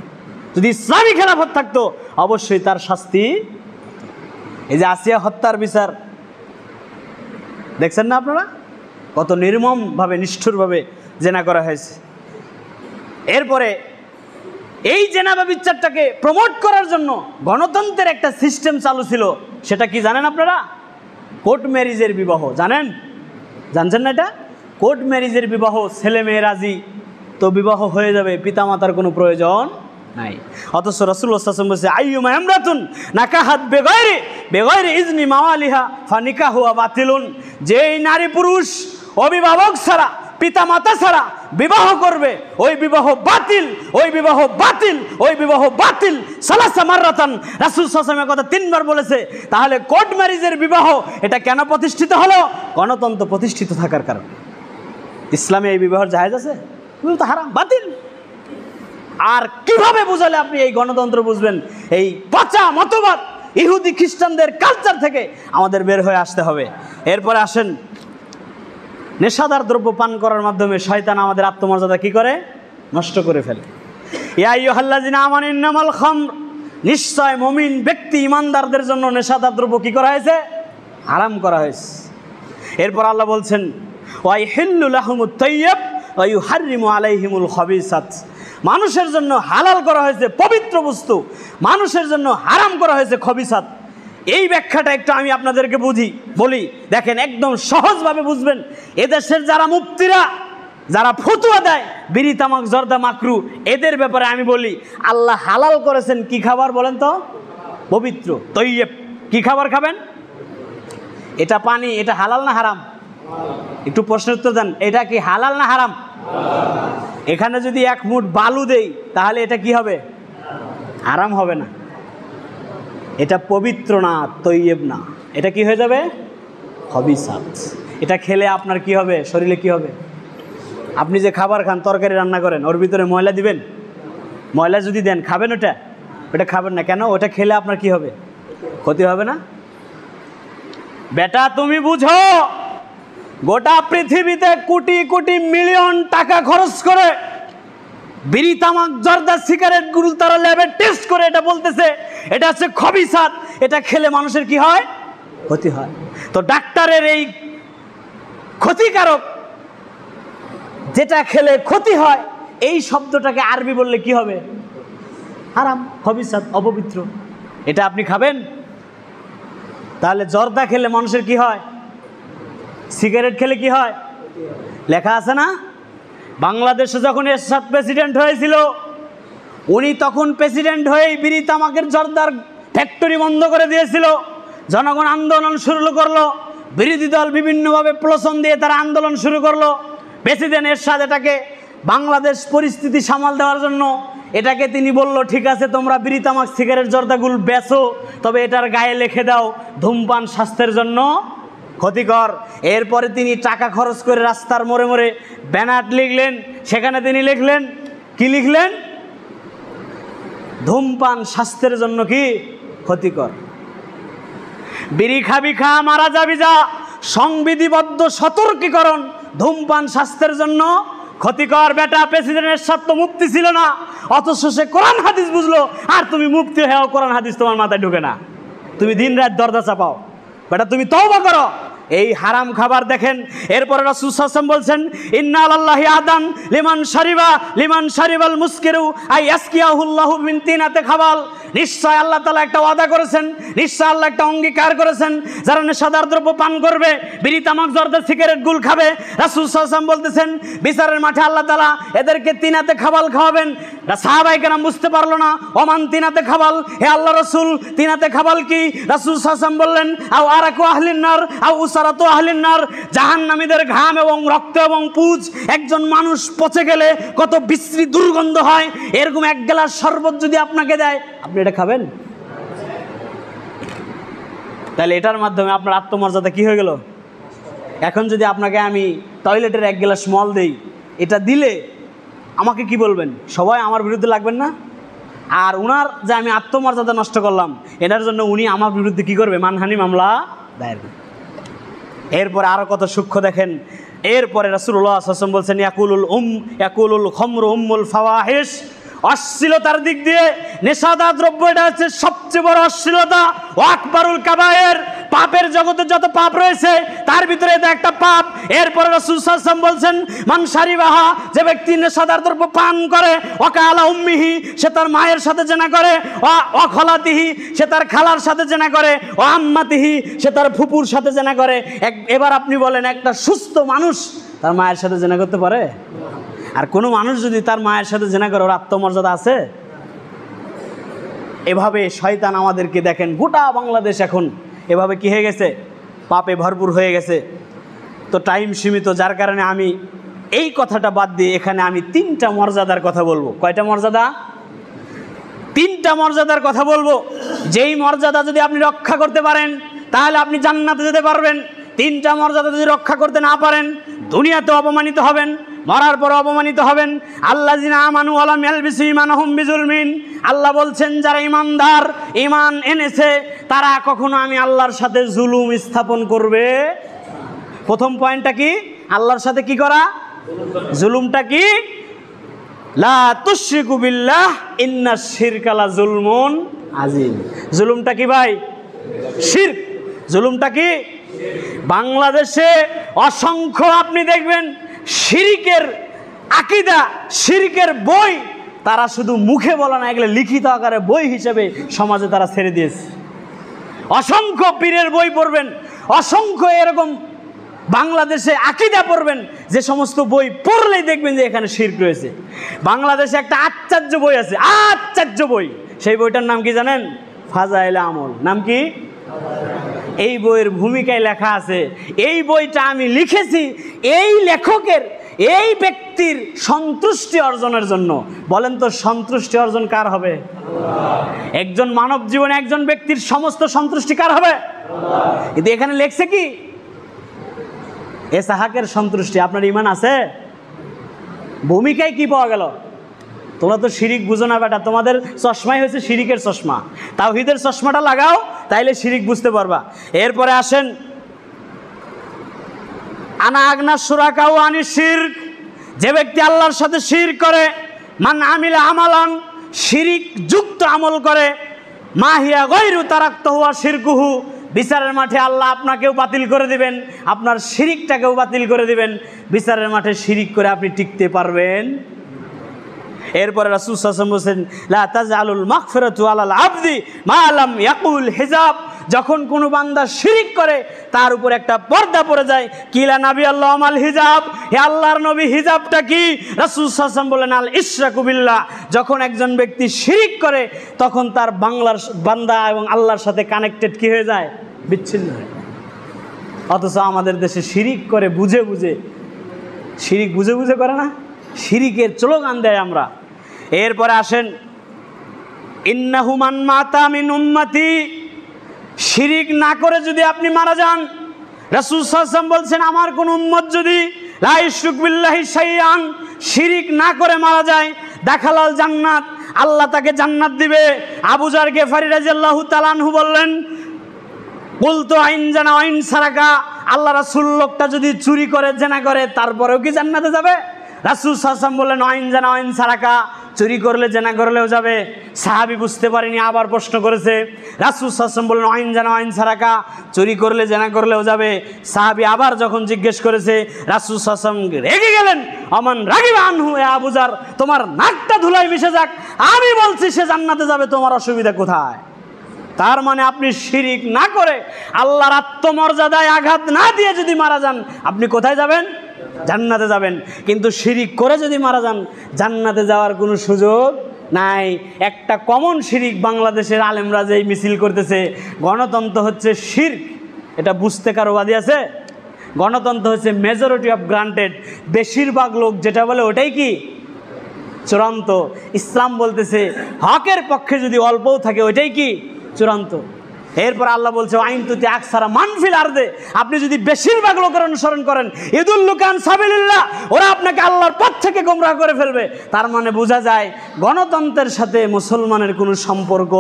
যদি ইসলামী খেলাফত থাকতো অবশ্যই তার শাস্তি। এই যে আসিয়া হত্যার বিচার দেখছেন না আপনারা? কত নির্মমভাবে, নিষ্ঠুরভাবে জেনা করা হয়েছে। এরপরে এই জেনা ব্যভিচারটাকে প্রমোট করার জন্য গণতন্ত্রের একটা সিস্টেম চালু ছিল। সেটা কি জানেন আপনারা? কোর্ট ম্যারেজের বিবাহ। জানেন? জানছেন না এটা? কোর্ট ম্যারেজের বিবাহ, ছেলে মেয়ে রাজি তো বিবাহ হয়ে যাবে, পিতামাতার কোনো প্রয়োজন নাই। অথচ রাসূলুল্লাহ সাল্লাল্লাহু আলাইহি ওয়াসাল্লাম বলেছে, আইয়ুমা ইমরাতুন নাকাহাত বেগাইরি ইজনি মাওয়ালিহা ফানিকাহুয়া বাতিলুন, যেই নারী পুরুষ অভিভাবক ছাড়া, পিতামাতা ছাড়া বিবাহ করবে, ওই বিবাহ বাতিল, ওই বিবাহ বাতিল, ওই বিবাহ বাতিল। সালাসা মাররাতান, রাসূল সাল্লাল্লাহু আলাইহি ওয়াসাল্লাম কথা 3 বার বলেছে। তাহলে কোর্ট ম্যারেজের বিবাহ এটা কেন প্রতিষ্ঠিত হলো? গণতন্ত্র প্রতিষ্ঠিত থাকার কারণে। ইসলামে এই বিবাহ জায়েজ আছে? তো হারাম, বাতিল। আর কিভাবে বুঝালে আপনি এই গণতন্ত্র বুঝবেন? এই পচা মতবাদ ইহুদি খ্রিস্টানদের কালচার থেকে আমাদের বের হয়ে আসতে হবে। এরপরে আসেন, নেশাদার দ্রব্য পান করার মাধ্যমে শয়তান আমাদের আত্মমর্যাদা কি করে? নষ্ট করে ফেলে। ইয়া আইয়ুহাল্লাযিনা আমানু ইন্নামাল খামর, নিশ্চয় মুমিন ব্যক্তি ইমানদারদের জন্য নেশাদার দ্রব্য কি করা হয়েছে? হারাম করা হয়েছে। এরপর আল্লাহ বলছেন ওয়া ইহিল্লু লাহুমুত তাইয়্যিব ওয়া ইউহাররিমু আলাইহিমুল খাবিসাত, মানুষের জন্য হালাল করা হয়েছে পবিত্র বস্তু, মানুষের জন্য হারাম করা হয়েছে খবিসাত। এই ব্যাখ্যাটা একটু আমি আপনাদেরকে বলি, দেখেন একদম সহজভাবে বুঝবেন। এদেশের যারা মুফতিরা, যারা ফতোয়া দেয় বিড়ি তামাক জর্দা মাকরু, এদের ব্যাপারে আমি বলি আল্লাহ হালাল করেছেন কি খাবার বলেন তো? পবিত্র তৈয়ব। কি খাবার খাবেন? এটা পানি, এটা হালাল না হারাম? একটু প্রশ্নের উত্তর দেন, এটা কি হালাল না হারাম? এখানে যদি এক মুঠ বালু দেই তাহলে এটা কি হবে? হারাম হবে না। এটা পবিত্র না, তৈয়ব না, এটা কি হয়ে যাবে? খবিসাত। এটা খেলে আপনার কি হবে? শরীরে কি হবে? আপনি যে খাবার খান, তরকারি রান্না করেন, ওর ভিতরে ময়লা দিবেন? ময়লা যদি দেন খাবেন? ওটা খাবেন না। কেন? ওটা খেলে আপনার কি হবে? ক্ষতি হবে না? বেটা তুমি বুঝো, গোটা পৃথিবীতে কোটি কোটি মিলিয়ন টাকা খরচ করে বিড়ি তামাক জর্দা সিগারেট গুলো তারা ল্যাবে টেস্ট করে এটা বলতেছে এটা হচ্ছে খবিসাত, এটা খেলে মানুষের কি হয়? ক্ষতি হয়। তো ডাক্তারের এই ক্ষতিকারক যেটা খেলে ক্ষতি হয়, এই শব্দটাকে আরবি বললে কি হবে? হারাম, খবিসাত, অপবিত্র। এটা আপনি খাবেন? তাহলে জর্দা খেলে মানুষের কি হয়? সিগারেট খেলে কি হয়? লেখা আছে না? বাংলাদেশে যখন এরশাদ প্রেসিডেন্ট হয়েছিল, উনি তখন প্রেসিডেন্ট হয়েই বিড়ি তামাকের জর্দার ফ্যাক্টরি বন্ধ করে দিয়েছিল। জনগণ আন্দোলন শুরু করলো, বিরোধী দল বিভিন্নভাবে প্রলোচন দিয়ে তারা আন্দোলন শুরু করলো। প্রেসিডেন্ট এরশাদ এটাকে বাংলাদেশ পরিস্থিতি সামাল দেওয়ার জন্য এটাকে তিনি বলল, ঠিক আছে তোমরা বিড়ি তামাক সিগারেট জর্দাগুলো বেচো, তবে এটার গায়ে লিখে দাও ধূমপান স্বাস্থ্যের জন্য ক্ষতিকর। এরপরে তিনি টাকা খরচ করে রাস্তার মোড়ে মোড়ে ব্যানার লিখলেন, সেখানে তিনি লিখলেন, কি লিখলেন? ধূমপান স্বাস্থ্যের জন্য কি ক্ষতিকর। বিড়ি খাবি খা, মারা যাবি যা, সংবিধিবদ্ধ সতর্কীকরণ, ধূমপান স্বাস্থ্যের জন্য ক্ষতিকর। বেটা প্রেসিডেন্টের স্বার্থ মুফতি ছিল না, অথচ সে কোরআন হাদিস বুঝলো, আর তুমি মুফতি হয়েও কোরআন হাদিস তোমার মাথায় ঢুকে না। তুমি দিন রাত দরজা চাপাও। বেটা তুমি তওবা করো। এই হারাম খাবার দেখেন। এরপরে রাসূল সাল্লাল্লাহু আলাইহি ওয়াসাল্লাম বলছেন, ইন্না আল্লাহি আদান লিমান শারিবাল মুসকিরু আই ইয়াসকিয়াহুল্লাহু মিন তিনাতে খাবাল। নিশ্চয় আল্লাহ তাআলা একটা ওয়াদা করেছেন, নিশ্চয় আল্লাহ একটা অঙ্গীকার করেছেন, যারা নেশাদার দ্রব্য পান করবে, বিড়ি তামাক জর্দা সিগারেট গুল খাবে, রাসূল সাল্লাল্লাহু আলাইহি ওয়াসাল্লাম বলতেছেন বিচারের মাঠে আল্লাহ তাআলা এদেরকে তিনাতে খাবাল খাওয়াবেন। সাহাবায়ে কেরাম বুঝতে পারলো না, ওমান তিনাতে খাবাল, হে আল্লাহ রাসূল তিনাতে খাবাল কি? রাসূল সাল্লাল্লাহু আলাইহি ওয়াসাল্লাম বললেন, আও আরাকু আহলিন নার আও উসারাতু আহলিন নার, জাহান্নামীদের ঘাম এবং রক্ত এবং পুজ। একজন মানুষ পচে গেলে কত বিশ্রী দুর্গন্ধ হয়, এরকম এক গ্লাস শরবত যদি আপনাকে দেয়, আপনি এটা খাবেন? তাহলে এটার মাধ্যমে আপনার আত্মমর্যাদা কি হয়ে গেল? এখন যদি আপনাকে আমি টয়লেটের এক গ্লাস মল দেই, এটা দিলে আমাকে কি বলবেন? সবাই আমার বিরুদ্ধে লাগবেন না? আর উনার যে আমি আত্মমর্যাদা নষ্ট করলাম, এটার জন্য উনি আমার বিরুদ্ধে কি করবে? মানহানি মামলা দায়ের করবে। এরপরে আরো কত সূক্ষ্ম দেখেন। এরপরে রাসূলুল্লাহ সাল্লাল্লাহু আলাইহি ওয়াসাল্লাম বলছেন, ইয়াকুলুল খামরু উম্মুল ফাওয়াহিশ, অশ্লীলতার দিক দিয়ে নেশাদার দ্রব্য এটা হচ্ছে সবচেয়ে বড় অশ্লীলতা। আকবারুল কাবায়ের, পাপের জগতে যত পাপ রয়েছে তার ভিতরে এটা একটা পাপ। এরপরে রাসূল সাল্লাল্লাহু আলাইহি ওয়াসাল্লাম বলছেন, মান শারিবাহা, যে ব্যক্তি নেশাদার দ্রব্য পান করে, ওয়াকালা উম্মিহি, সে তার মায়ের সাথে জেনা করে, ওয়া খালাতিহি, সে তার খালার সাথে জেনা করে, ওয়া আম্মাতিহি, সে তার ফুপুর সাথে জেনা করে। এবার আপনি বলেন, একটা সুস্থ মানুষ তার মায়ের সাথে জেনা করতে পারে? আর কোনো মানুষ যদি তার মায়ের সাথে জেনা করে, ওর আত্মমর্যাদা আছে? এভাবে শয়তান আমাদেরকে দেখেন, গোটা বাংলাদেশ এখন এভাবে কি হয়ে গেছে? পাপে ভরপুর হয়ে গেছে। তো টাইম সীমিত, যার কারণে আমি এই কথাটা বাদ দিয়ে এখানে আমি 3টা মর্যাদার কথা বলবো। কয়টা মর্যাদা? 3টা মর্যাদার কথা বলবো। যেই মর্যাদা যদি আপনি রক্ষা করতে পারেন তাহলে আপনি জান্নাতে যেতে পারবেন। 3টা মর্যাদা যদি রক্ষা করতে না পারেন, দুনিয়াতে অপমানিত হবেন, মরার পর অপমানিত হবেন। আল্লাযিনা আমানু ওয়া লাম ইয়ালবিসু ঈমানাহুম বিজুলমিন, আল্লাহ বলছেন যারা ঈমানদার, ঈমান এনেছে, তারা কখনো আমি আল্লাহর সাথে জুলুম স্থাপন করবে। প্রথম পয়েন্টটা কি? আল্লাহর সাথে কি করা? জুলুমটা কি? লা তুশরিকু বিল্লাহ ইন্নাশ শিরকা লা যুলমুন আযীম। জুলুমটা কি ভাই? শিরক। জুলুমটা কি? বাংলাদেশে অসংখ্য আপনি দেখবেন শিরকের আকীদা, শিরকের বই তারা শুধু মুখে বলে না, এগুলো লিখিত আকারে বই হিসেবে সমাজে তারা ছেড়ে দিয়েছে। অসংখ্য পীরের বই পড়বেন, অসংখ্য এরকম বাংলাদেশে আকীদা পড়বেন, যে সমস্ত বই পড়লেই দেখবেন যে এখানে শিরক রয়েছে। বাংলাদেশে একটা আশ্চর্য বই আছে, আশ্চর্য বই, সেই বইটার নাম কি জানেন? ফাজাইলে আমল। নাম কি? এই বইয়ের ভূমিকায় লেখা আছে, এই বইটা আমি লিখেছি এই লেখকের, এই ব্যক্তির সন্তুষ্টি অর্জনের জন্য। বলেন তো সন্তুষ্টি অর্জন কার হবে? একজন মানব জীবনে একজন ব্যক্তির সমস্ত সন্তুষ্টি কার হবে? কিন্তু এখানে লেখছে কি? এসাহাকের সন্তুষ্টি। আপনার ঈমান আছে? ভূমিকায় কি পাওয়া গেল? তোমরা তো শিরিক বুঝো না বেটা, তোমাদের চশমাই হয়েছে শিরিকের চশমা। তাওহীদের চশমাটা লাগাও, তাইলে শিরিক বুঝতে পারবা। এরপরে আসেন আনা আগনা শুরাকাউ আনি শিরক, যে ব্যক্তি আল্লাহর সাথে শিরক করে, মান আমিলা আমালান, শিরিক যুক্ত আমল করে, মাহিয়া গায়রু তারাকতুহু ওয়া শিরকুহু, বিচারের মাঠে আল্লাহ আপনাকেও বাতিল করে দিবেন, আপনার শিরিকটাকেও বাতিল করে দিবেন। বিচারের মাঠে শিরিক করে আপনি টিকতে পারবেন? এরপরে রাসূল সাল্লাল্লাহু আলাইহি ওয়াসাল্লাম বলেন লা তাজআলুল মাগফিরাতু আলাল আবদি মা লাম ইয়াকুল হিজাব, যখন কোনো বান্দা শিরিক করে তার উপর একটা পর্দা পড়ে যায়। কিলা নবী আল্লাহ আমাল হিজাব, হে আল্লাহর নবী হিজাবটা কি? রাসূল সাল্লাল্লাহু আলাইহি ওয়াসাল্লাম বলেন আল ইশরাকু বিল্লাহ, যখন একজন ব্যক্তি শিরিক করে তখন তার বাংলার বান্দা এবং আল্লাহর সাথে কানেক্টেড কি হয়ে যায়? বিচ্ছিন্ন হয়ে যায়। অথচ আমাদের দেশে শিরিক করে বুঝে বুঝে, শিরিক বুঝে বুঝে করে না, শিরিকের স্লোগান দেয় আমরা। এরপরে আসেন ইন্নাহু মান মাতা মিন উম্মতি, শিরিক না করে যদি আপনি মারা যান, রাসূল সাল্লাল্লাহু আলাইহি ওয়াসাল্লাম বলছেন আমার কোন উম্মত যদি লা ইশরিক বিল্লাহি শাইআন, শিরিক না করে মারা যায়, দাখালাল জান্নাত, আল্লাহ তাকে জান্নাত দিবে। আবু যার গিফারি রাদিয়াল্লাহু তাআলা আনহু বললেন কুলতু আইন জানা আইন সারাকা, আল্লাহ রাসূল লোকটা যদি চুরি করে, জেনা করে, তারপরেও কি জান্নাতে যাবে? রাসূল সাল্লাল্লাহু আলাইহি ওয়াসাল্লাম বললেন আইন জানা আইন সারাকা, চুরি করলে জেনা করলেও যাবে। সাহাবী বুঝতে পারেনি, আবার প্রশ্ন করেছে। রাসূল সাল্লাল্লাহু আলাইহি ওয়াসাল্লাম বললেন আইন জানা আইন সারাকা, চুরি করলে জেনা করলেও যাবে। সাহাবী আবার যখন জিজ্ঞেস করেছে, রাসূল সাল্লাল্লাহু আলাইহি ওয়াসাল্লাম রেগে গেলেন। আমান রাগিবা আনহু, এ আবু যার তোমার নাকটা ধুলায় মিশে যাক, আমি বলছি সে জান্নাতে যাবে, তোমার অসুবিধা কোথায়? তার মানে আপনি শিরিক না করে আল্লাহর আত্মমর্যাদায় আঘাত না দিয়ে যদি মারা যান, আপনি কোথায় যাবেন? জান্নাতে যাবেন। কিন্তু শিরিক করে যদি মারা যান, জান্নাতে যাওয়ার কোনো সুযোগ নাই। একটা কমন শিরিক বাংলাদেশের আলেমরা যেই মিছিল করতেছে, গণতন্ত্র হচ্ছে শিরক, এটা বুঝতে কারো বাদী আছে? গণতন্ত্র হচ্ছে মেজরিটি অফ গ্রান্টেড, বেশিরভাগ লোক যেটা বলে ওটাই কি চূড়ান্ত। ইসলাম বলতেছে হকের পক্ষে যদি অল্পও থাকে ওইটাই কি চূড়ান্ত। এরপর আল্লাহ বলছে আইন তুতি আকসারা মানফিল আরদে, আপনি যদি বেশিরভাগ লোকের অনুসরণ করেন, ইদুল্লুকান সাবিলিল্লাহ, ওরা আপনাকে আল্লাহর পথ থেকে গোমরাহ করে ফেলবে। তার মানে বোঝা যায় গণতন্ত্রের সাথে মুসলমানের কোনো সম্পর্ক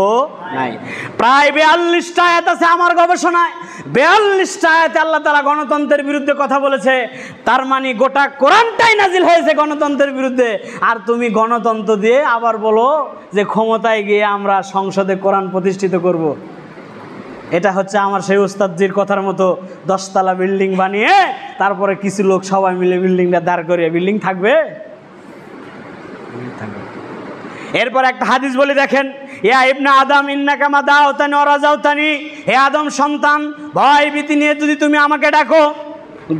নাই। প্রায় 42টা আয়াত আছে আমার গবেষণায়, 42টা আয়াতে আল্লাহ তাআলা গণতন্ত্রের বিরুদ্ধে কথা বলেছে। তার মানে গোটা কোরআনটাই নাজিল হয়েছে গণতন্ত্রের বিরুদ্ধে। আর তুমি গণতন্ত্র দিয়ে আবার বলো যে ক্ষমতায় গিয়ে আমরা সংসদে কোরআন প্রতিষ্ঠিত করব। এটা হচ্ছে আমার সেই ওস্তাদজির কথার মতো 10 তলা বিল্ডিং বানিয়ে তারপরে কিছু লোক সবাই মিলে বিল্ডিংটা দাঁড় করিয়ে বিল্ডিং থাকবে। এরপর একটা হাদিস বলে দেখেন, ইয়া ইবনে আদম ইন্নাকা মা দাওতানি ওয়া রাজাউতানি, হে আদম সন্তান, ভয় ভীতি নিয়ে যদি তুমি আমাকে ডাকো,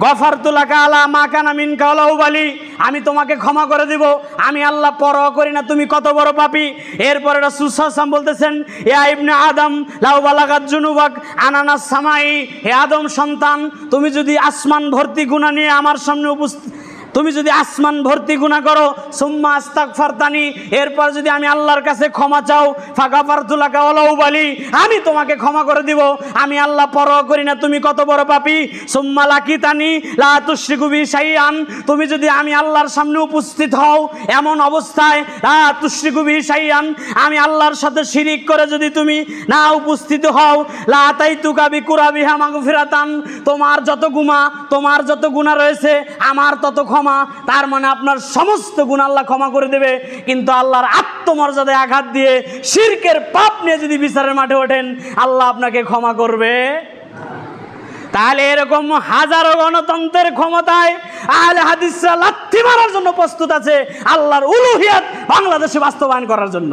গফারতু লাকা আলা মা কানা মিনকা ওয়া লা উবালি, আমি তোমাকে ক্ষমা করে দিব, আমি আল্লাহ পরোয়া করি না তুমি কত বড় পাপী। এরপরে রাসূল সাল্লাল্লাহু আলাইহি ওয়াসাল্লাম বলতেছেন, ইয়া ইবনে আদম লাউ বালাগাত জুনুবাক আনানাস সামাই, হে আদম সন্তান, তুমি যদি আসমান ভর্তি গুনাহ নিয়ে আমার সামনে তুমি যদি আসমান ভর্তি গুনাহ করো, সুম্মা আস্তাগফারতানি, এরপর যদি আমি আল্লাহর কাছে ক্ষমা চাও, ফাগাফারতু লাকা ওয়ালা উবালি, আমি তোমাকে ক্ষমা করে দিব, আমি আল্লাহ পরোয়া করি না তুমি কত বড় পাপী। সুম্মা লাকিতানি লা তুশরিকু বি শাইআন, তুমি যদি আমি আল্লাহর সামনে উপস্থিত হও এমন অবস্থায়, লা তুশরিকু বি শাইআন, আমি আল্লাহর সাথে শিরিক করে যদি তুমি না উপস্থিত হও, লা আতাইতুকা বিকুরাবিহা মাগফিরাতান, তোমার যত গুনাহ রয়েছে আমার তত ক্ষমা। তার মানে আপনার সমস্ত গুনাহ আল্লাহ ক্ষমা করে দেবে, কিন্তু আল্লাহর আত্মমর্যাদায় আঘাত দিয়ে শিরকের পাপ নিয়ে যদি বিচারের মাঠে ওঠেন, আল্লাহ আপনাকে ক্ষমা করবে। তাহলে এরকম হাজারো গণতন্ত্রের ক্ষমতায় আহলে হাদিসরা লাথি মারার জন্য প্রস্তুত আছে আল্লাহর উলুহিয়াত বাংলাদেশে বাস্তবায়ন করার জন্য।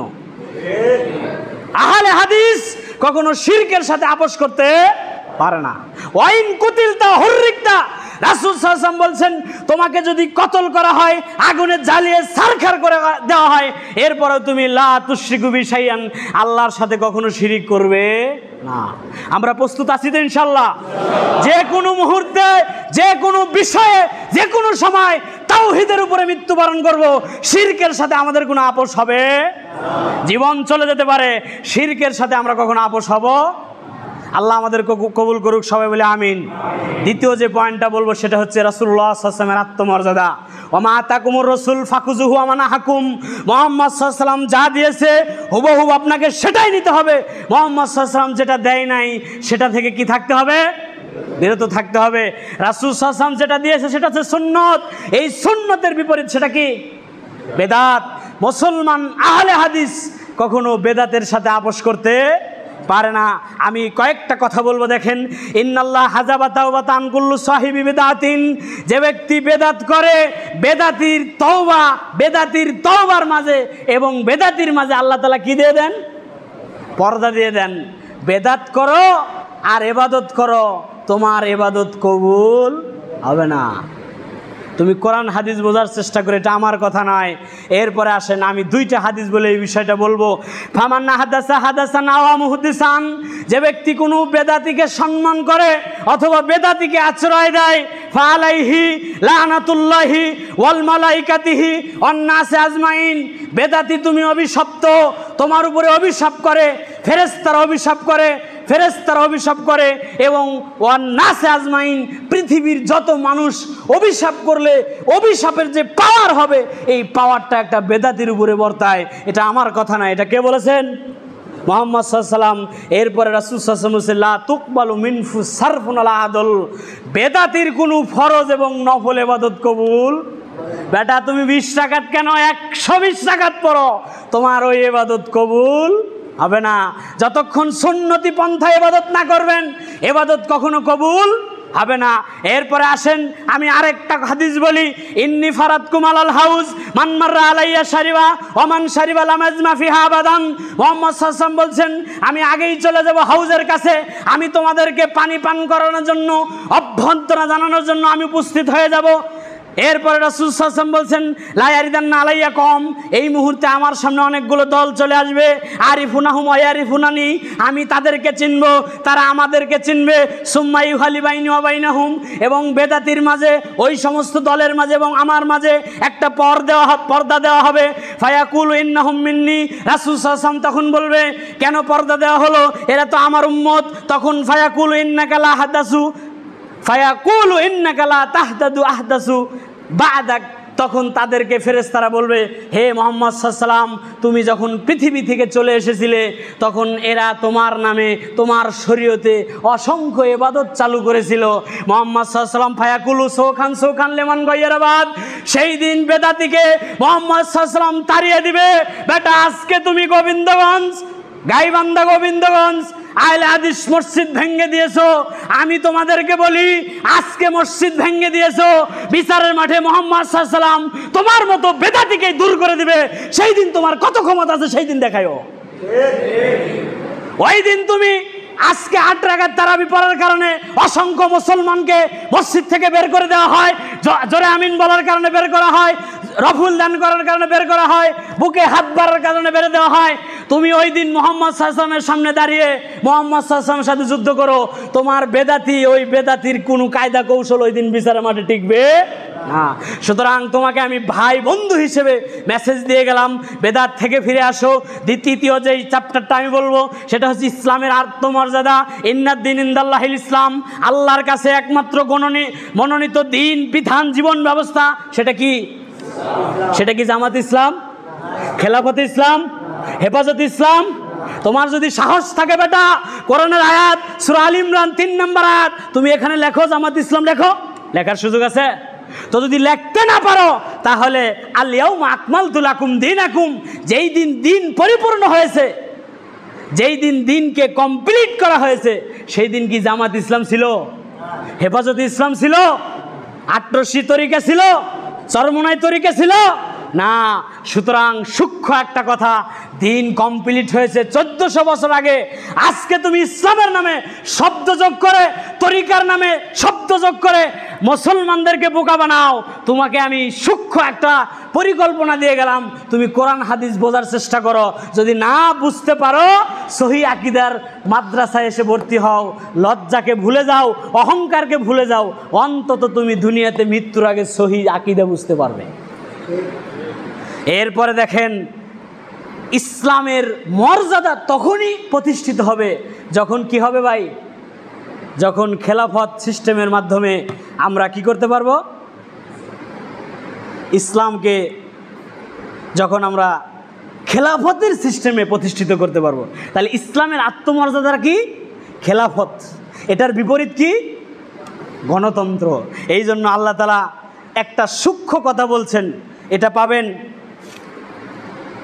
আহলে হাদিস কখনো শিরকের সাথে আপোষ করতে পারে না। ওয়াইন কুতিলতা হুররিকতা, রাসূল সাল্লাল্লাহু আলাইহি ওয়াসাল্লাম বলছেন, তোমাকে যদি কতল করা হয়, আগুনে জ্বালিয়ে ছারখার করে দেওয়া হয়, এরপরেও তুমি লা তুশরিকু বি শাইআন, আল্লাহর সাথে কখনো শিরিক করবে না। আমরা প্রস্তুত আছি তো ইনশাআল্লাহ? যে কোনো মুহূর্তে, যে কোনো বিষয়ে, যে কোনো সময় তাওহীদের উপরে মৃত্যুবরণ করব, শিরকের সাথে আমাদের কোনো আপোষ হবে না। জীবন চলে যেতে পারে, শিরকের সাথে আমরা কখনো আপোষ হব। আল্লাহ আমাদের কবুল করুক, সবাই বলে আমিন। দ্বিতীয় যে পয়েন্টটা বলবো সেটা হচ্ছে রাসূলুল্লাহ সাল্লাল্লাহু আলাইহি ওয়াসাল্লামের আত্মমর্যাদা। ওমা আতাকুমুর রাসূল ফাকুযুহু ওয়া মানাহাকুম, মুহাম্মদ সাল্লাল্লাহু আলাইহি ওয়াসাল্লাম যা দিয়েছে হুবহু আপনাকে সেটাই নিতে হবে। মুহাম্মদ সাল্লাল্লাহু আলাইহি ওয়াসাল্লাম যেটা দেয় নাই সেটা থেকে কি থাকতে হবে? বিরত থাকতে হবে। রাসূল সাল্লাল্লাহু আলাইহি ওয়াসাল্লাম যেটা দিয়েছে সেটা হচ্ছে সুন্নত, এই সুন্নতের বিপরীত সেটা কি? বেদাত। মুসলমান আহলে হাদিস কখনো বেদাতের সাথে আপোষ করতে পারে না। আমি কয়েকটা কথা বলবো, দেখেন। ইন্নাল্লাহ হাজাবা তাওবাতান কুল্লু সাহিবি বিদআতিন, যে ব্যক্তি বেদাত করে, বেদাতির তওবার মাঝে এবং বেদাতির মাঝে আল্লাহ তাআলা কি দিয়ে দেন? পর্দা দিয়ে দেন। বেদাত করো আর ইবাদত করো, তোমার ইবাদত কবুল হবে না। তুমি কোরআন হাদিস বোঝার চেষ্টা করে, এটা আমার কথা নয়। এরপরে আসেন, আমি দুইটা হাদিস বলে এই বিষয়টা বলবো। ফামান্না হাদাসান আওয়া মুহদ্দিসান, যে ব্যক্তি কোনো বেদাতিকে সম্মান করে অথবা বেদাতিকে আশ্রয় দেয়, ফালাইহি লানাতুল্লাহি ওয়াল মালাইকাতিহি ওয়ান নাসি আজমাইন, বেদাতি তুমি অভিশপ্ত, তোমার উপরে অভিশাপ করে, ফেরেশতারা অভিশাপ করে এবং ওয়ান নাসি আজমাইন, পৃথিবীর যত মানুষ অভিশাপ করলে অভিশাপের যে পাওয়ার হবে, এই পাওয়ারটা একটা বেদাতির উপরে বর্তায়। এটা আমার কথা না, এটা কে বলেছেন? মুহাম্মদ সাল্লাল্লাহু আলাইহি ওয়াসাল্লাম। এরপরে রাসূল সাল্লাল্লাহু আলাইহি ওয়াসাল্লাম লা তুকবালু মিনহু সারফুন আলা আদল, বেদাতির কোনো ফরজ এবং নফল ইবাদত কবুল। বেটা তুমি 20 রাকাত কেন 120 রাকাত পড়ো, তোমার ওই ইবাদত কবুল হবে না। যতক্ষণ সুন্নতি পন্থা ইবাদত না করবেন, ইবাদত কখনো কবুল হবে না। এরপরে আসেন, আমি আরেকটা হাদিস বলি। ইন্নী ফারাতকুম আলাল হাউজ মান মাররা আলাইয়া শারিবা ওয়া মান শারিবা লাম আজমা ফিহা আবাদান, মুহাম্মদ সাল্লাল্লাহু আলাইহি ওয়াসাল্লাম বলছেন, আমি আগেই চলে যাব হাউজের কাছে, আমি তোমাদেরকে পানি পান করানোর জন্য, অভ্যর্থনা জানানোর জন্য আমি উপস্থিত হয়ে যাব। এরপরে রাসূল সাল্লাল্লাহু আলাইহি ওয়াসাল্লাম বলছেন, লা ইয়ারিদান্না আলাইয়া কম, এই মুহূর্তে আমার সামনে অনেকগুলো দল চলে আসবে, আরিফুনাহুম ওয়া ইয়ারিফুনানি, আমি তাদেরকে চিনব, তারা আমাদেরকে চিনবে, সুম্মা ইউহালি বাইনি ওয়া বাইনাহুম, এবং বেদাতির মাঝে, ওই সমস্ত দলের মাঝে এবং আমার মাঝে একটা পর্দা দেওয়া হবে। ফায়াকুলু ইন্নাহুম মিন্নি, রাসূল সাল্লাল্লাহু আলাইহি ওয়াসাল্লাম তখন বলবে, কেন পর্দা দেওয়া হলো? এরা তো আমার উম্মত। তখন ফায়াকুলু ইন্নাকা লা হাদাসু ফায়াকুলু ইন্নাকা লা তাহদাদু আহদাসু বা'দাক, তখন তাদেরকে ফেরেশতারা বলবে, হে মুহাম্মদ সাল্লাল্লাহু আলাইহি ওয়াসাল্লাম, তুমি যখন পৃথিবী থেকে চলে এসেছিলে তখন এরা তোমার নামে, তোমার শরীয়তে অসংখ্য ইবাদত চালু করেছিল। মুহাম্মদ সাল্লাল্লাহু আলাইহি ওয়াসাল্লাম ফায়াকুলু সৌখান লেমান গায়রাবাদ, সেই দিন বেদাতিকে মুহাম্মদ সাল্লাল্লাহু আলাইহি ওয়াসাল্লাম তাড়িয়ে দিবে, বেটা আজকে তুমি গোবিন্দগঞ্জ, গাইবান্ধা গোবিন্দগঞ্জ আহলে হাদিস মসজিদ ভেঙে দিয়েছো, আমি তোমাদেরকে বলি আজকে মসজিদ ভেঙে দিয়েছো, বিচারের মাঠে মুহাম্মদ সাল্লাল্লাহু আলাইহি ওয়াসাল্লাম তোমার মতো বেদাতিকে দূর করে দিবে। সেই দিন তোমার কত ক্ষমতা আছে সেই দিন দেখায়ও। ওই দিন তুমি আজকে 8 রাকাত তারাবি পড়ার কারণে অসংখ্য মুসলমানকে মসজিদ থেকে বের করে দেওয়া হয়, জোরে আমিন বলার কারণে বের করা হয়, রফুল দান করার কারণে বের করা হয়, বুকে হাত বাড়ার কারণে বের দেওয়া হয়। তুমি ওই দিন মুহাম্মদ সাল্লাল্লাহু আলাইহি ওয়াসাল্লামের সামনে দাঁড়িয়ে মুহাম্মদ সাল্লাল্লাহু আলাইহি ওয়াসাল্লামের সাথে যুদ্ধ করো, তোমার বেদাতি, ওই বেদাতির কোনো কায়দা কৌশল ওই দিন বিচারের মাঠে টিকবে না। সুতরাং তোমাকে আমি ভাই বন্ধু হিসেবে মেসেজ দিয়ে গেলাম, বেদাত থেকে ফিরে আসো। দ্বিতীয় যেই চ্যাপ্টারটা আমি বলবো সেটা হচ্ছে ইসলামের আত্মমর্যাদা। ইন্নাদ্দিন ইনদাল্লাহিল ইসলাম, আল্লাহর কাছে একমাত্র মনোনীত দিন, বিধান, জীবন ব্যবস্থা সেটা কি? সেটা কি জামাত ইসলাম, খেলাফত ইসলাম, হেফাজত ইসলাম? তোমার যদি সাহস থাকে বেটা, কোরআনের আয়াত সূরা আল ইমরান 3 নম্বর আয়াত তুমি এখানে লেখো, জামাত ইসলাম লেখো, লেখার সুযোগ আছে। তো যদি লিখতে না পারো তাহলে আল ইয়াউমা আকমালতু লাকুম দীনাকুম, যেই দিন দিন পরিপূর্ণ হয়েছে, যেই দিন দিনকে কমপ্লিট করা হয়েছে, সেই দিন কি জামাত ইসলাম ছিল, হেফাজত ইসলাম ছিল, আটরশি তরিকা ছিল, চরমোনাই তরিকা ছিল না। সুতরাং সূক্ষ্ম একটা কথা, দিন কমপ্লিট হয়েছে 1400 বছর আগে। আজকে তুমি ইসলামের নামে শব্দ যোগ করে, তরিকার নামে শব্দ যোগ করে মুসলমানদেরকে বোকা বানাও। তোমাকে আমি সূক্ষ্ম একটা পরিকল্পনা দিয়ে গেলাম, তুমি কোরআন হাদিস বোঝার চেষ্টা করো। যদি না বুঝতে পারো, সহি আকীদার মাদ্রাসায় এসে ভর্তি হও, লজ্জাকে ভুলে যাও, অহংকারকে ভুলে যাও, অন্তত তুমি দুনিয়াতে মৃত্যুর আগে সহি আকীদা বুঝতে পারবে। এরপরে দেখেন, ইসলামের মর্যাদা তখনই প্রতিষ্ঠিত হবে যখন কি হবে ভাই? যখন খেলাফত সিস্টেমের মাধ্যমে আমরা কি করতে পারবো? ইসলামকে যখন আমরা খেলাফতের সিস্টেমে প্রতিষ্ঠিত করতে পারবো, তাহলে ইসলামের আত্মমর্যাদা কি? খেলাফত। এটার বিপরীত কি? গণতন্ত্র। এই জন্য আল্লাহ তাআলা একটা সূক্ষ্ম কথা বলছেন, এটা পাবেন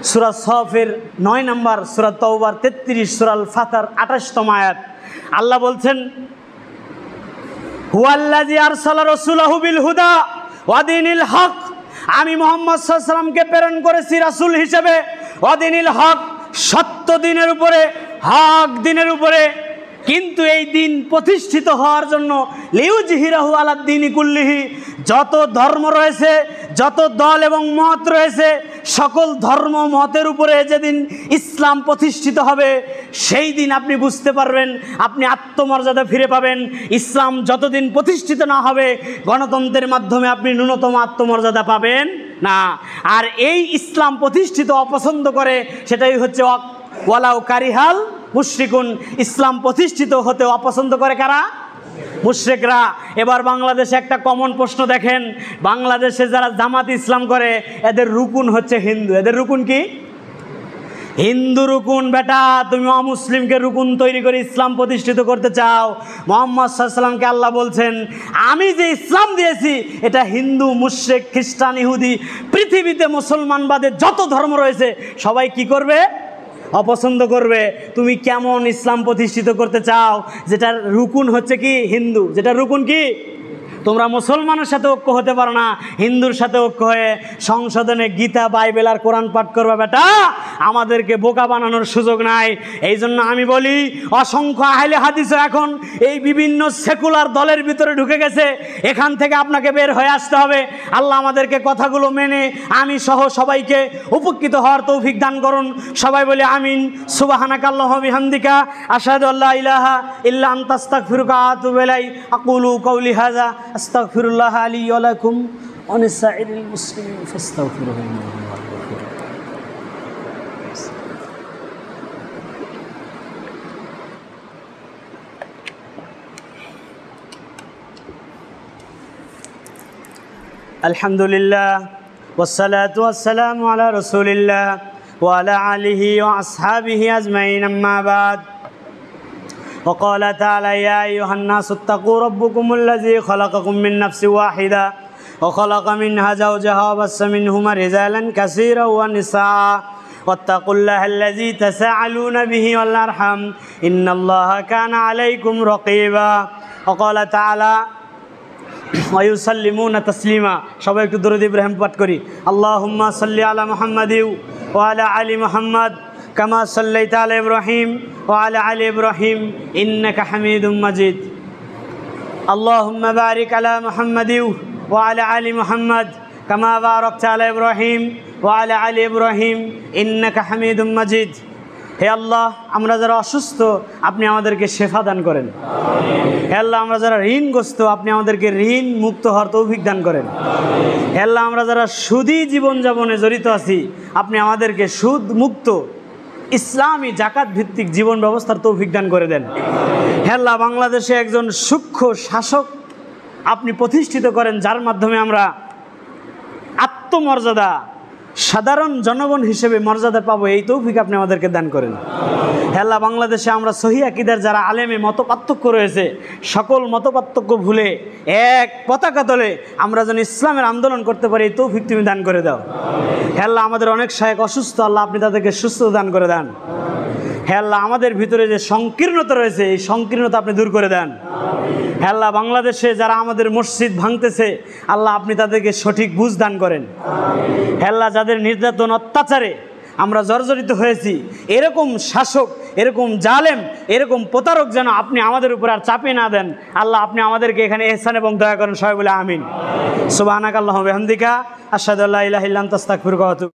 সূরা সফের 9 নম্বর, সূরা তাওবার 33, সূরা আল ফাতর 28তম আয়াত। আল্লাহ বলছেন, হুয়াল্লাযী আরসালা রাসূলাহু বিল হুদা ওয়া দীনিল হক, আমি মুহাম্মদ সাল্লাল্লাহু আলাইহি ওয়াসাল্লামকে প্রেরণ করেছি রাসূল হিসেবে, ওয়া দীনিল হক, সত্য দিনের উপরে, হক দিনের উপরে। কিন্তু এই দিন প্রতিষ্ঠিত হওয়ার জন্য লিউজহিরাহু আলাদ দীনি কুল্লিহি, যত ধর্ম রয়েছে, যত দল এবং মত রয়েছে, সকল ধর্ম মতের উপরে যেদিন ইসলাম প্রতিষ্ঠিত হবে, সেই দিন আপনি বুঝতে পারবেন, আপনি আত্মমর্যাদা ফিরে পাবেন। ইসলাম যতদিন প্রতিষ্ঠিত না হবে, গণতন্ত্রের মাধ্যমে আপনি ন্যূনতম আত্মমর্যাদা পাবেন না। আর এই ইসলাম প্রতিষ্ঠিত অপছন্দ করে, সেটাই হচ্ছে ওয়ালাউ কারিহাল মুশরিকুন। ইসলাম প্রতিষ্ঠিত হতে অপছন্দ করে কারা? মুশরিকরা। এবার বাংলাদেশে একটা কমন প্রশ্ন দেখেন, বাংলাদেশে যারা জামাত ইসলাম করে, এদের রুকুন হচ্ছে হিন্দু। এদের রুকুন কি? হিন্দু রুকুন। বেটা, তুমি অমুসলিমকে রুকুন তৈরি করে ইসলাম প্রতিষ্ঠিত করতে চাও। মুহাম্মদ সাল্লাল্লাহু আলাইহি ওয়াসাল্লামকে আল্লাহ বলছেন, আমি যে ইসলাম দিয়েছি এটা হিন্দু, মুশরিক, খ্রিস্টান, ইহুদি, পৃথিবীতে মুসলমান বাদে যত ধর্ম রয়েছে সবাই কি করবে? অপছন্দ করবে। তুমি কেমন ইসলাম প্রতিষ্ঠিত করতে চাও যেটার রুকুন হচ্ছে কি? হিন্দু। যেটা রুকুন কি? তোমরা মুসলমানের সাথে ঐক্য হতে পারো না, হিন্দুর সাথে ঐক্য হয়ে সংশোধনে গীতা, বাইবেল আর কোরআন পাঠ করবে। বেটা, আমাদেরকে বোকা বানানোর সুযোগ নাই। এই জন্য আমি বলি, অসংখ্য আহলে হাদিসও এখন এই বিভিন্ন সেকুলার দলের ভিতরে ঢুকে গেছে। এখান থেকে আপনাকে বের হয়ে আসতে হবে। আল্লাহ আমাদেরকে কথাগুলো মেনে আমি সহ সবাইকে উপকৃত হওয়ার তৌফিক দান করুন। সবাই বলি আমিন। সুবহানাকাল্লাহুম্মা বিহামদিকা আশহাদু আল্লা ইলাহা ইল্লা আনতা আস্তাগফিরুকা ওয়া আতুবু ইলাইক। আকুলু কাওলি হাযা আস্তাগফিরুল্লাহ লি ওয়া লাকুম ওয়া লিসাইরিল মুসলিমিন ফাস্তাগফিরুহু ইন্নাহু হুয়াল গফুর। আলহামদুলিল্লাহ ওয়াসসালাতু ওয়াসসালামু আলা রাসূলিল্লাহ ওয়া আলা আলিহি ওয়া আসহাবিহি আজমাইন, আম্মা বাদ। وقال تعالى يا أيها الناس اتقوا ربكم الذي خلقكم من نفس واحدة وخلق منها زوجها وبث منهما رجالا كثيرا ونساء واتقوا الله الذي تساءلون به والأرحام إن الله كان عليكم رقيبا وقال تعالى ويسلمون تسليما। সবাই একটু দরুদ ইব্রাহিম পাঠ করি। আল্লাহুম্মা সাল্লি আলা মুহাম্মাদিন ওয়া আলা আলি মুহাম্মাদ কামা সাল্লাইতা আলা ইব্রাহিম ওয়া আলা আলি ইব্রাহিম ইন্নাকা হামিদুম মাজিদ। আল্লাহুম্মা বারিক আলা মুহাম্মাদিন ওয়া আলা আলি মুহাম্মাদ কামা বারাকতা আলা ইব্রাহিম ওয়া আলা আলি ইব্রাহিম ইন্নাকা হামিদুম মাজিদ। হে আল্লাহ, আমরা যারা অসুস্থ আপনি আমাদেরকে শেফা দান করেন। হে আল্লাহ, আমরা যারা ঋণগ্রস্ত আপনি আমাদেরকে ঋণ মুক্ত হওয়ার তৌফিক দান করেন। হে আল্লাহ, আমরা যারা সুদী জীবনযাপনে জড়িত আছি আপনি আমাদেরকে সুদ মুক্ত ইসলামী জাকাত ভিত্তিক জীবন ব্যবস্থার তৌফিক দান করে দেন। হে আল্লাহ, বাংলাদেশে একজন সূক্ষ্ম শাসক আপনি প্রতিষ্ঠিত করেন, যার মাধ্যমে আমরা আত্মমর্যাদা, সাধারণ জনগণ হিসেবে মর্যাদা পাবো, এই তৌফিক আপনি আমাদেরকে দান করেন। হে আল্লাহ, বাংলাদেশে আমরা সহিহ আকীদার যারা আলেমে মত পার্থক্য রয়েছে সকল মত পার্থক্য ভুলে এক পতাকা তলে আমরা যেন ইসলামের আন্দোলন করতে পারি, এই তৌফিক তুমি দান করে দাও। হে আল্লাহ, আমাদের অনেক শায়েখ অসুস্থ, আল্লাহ আপনি তাদেরকে সুস্থতা দান করে দেন। হে আল্লাহ, আমাদের ভিতরে যে সংকীর্ণতা রয়েছে এই সংকীর্ণতা আপনি দূর করে দেন। হে আল্লাহ, বাংলাদেশে যারা আমাদের মসজিদ ভাঙতেছে আল্লাহ আপনি তাদেরকে সঠিক বুঝ দান করেন। হে আল্লাহ, যাদের নির্যাতন অত্যাচারে আমরা জর্জরিত হয়েছি, এরকম শাসক, এরকম জালেম, এরকম প্রতারক যেন আপনি আমাদের উপর আর চাপিয়ে না দেন। আল্লাহ আপনি আমাদেরকে এখানে ইহসান এবং দয়া করেন, সবাই বলে আমিন। সুবহানাকাল্লাহুম্মা ওয়া বিহামদিকা আশহাদু আল্লা ইলাহা ইল্লা আনতা আস্তাগফিরুকা ওয়া আতুবু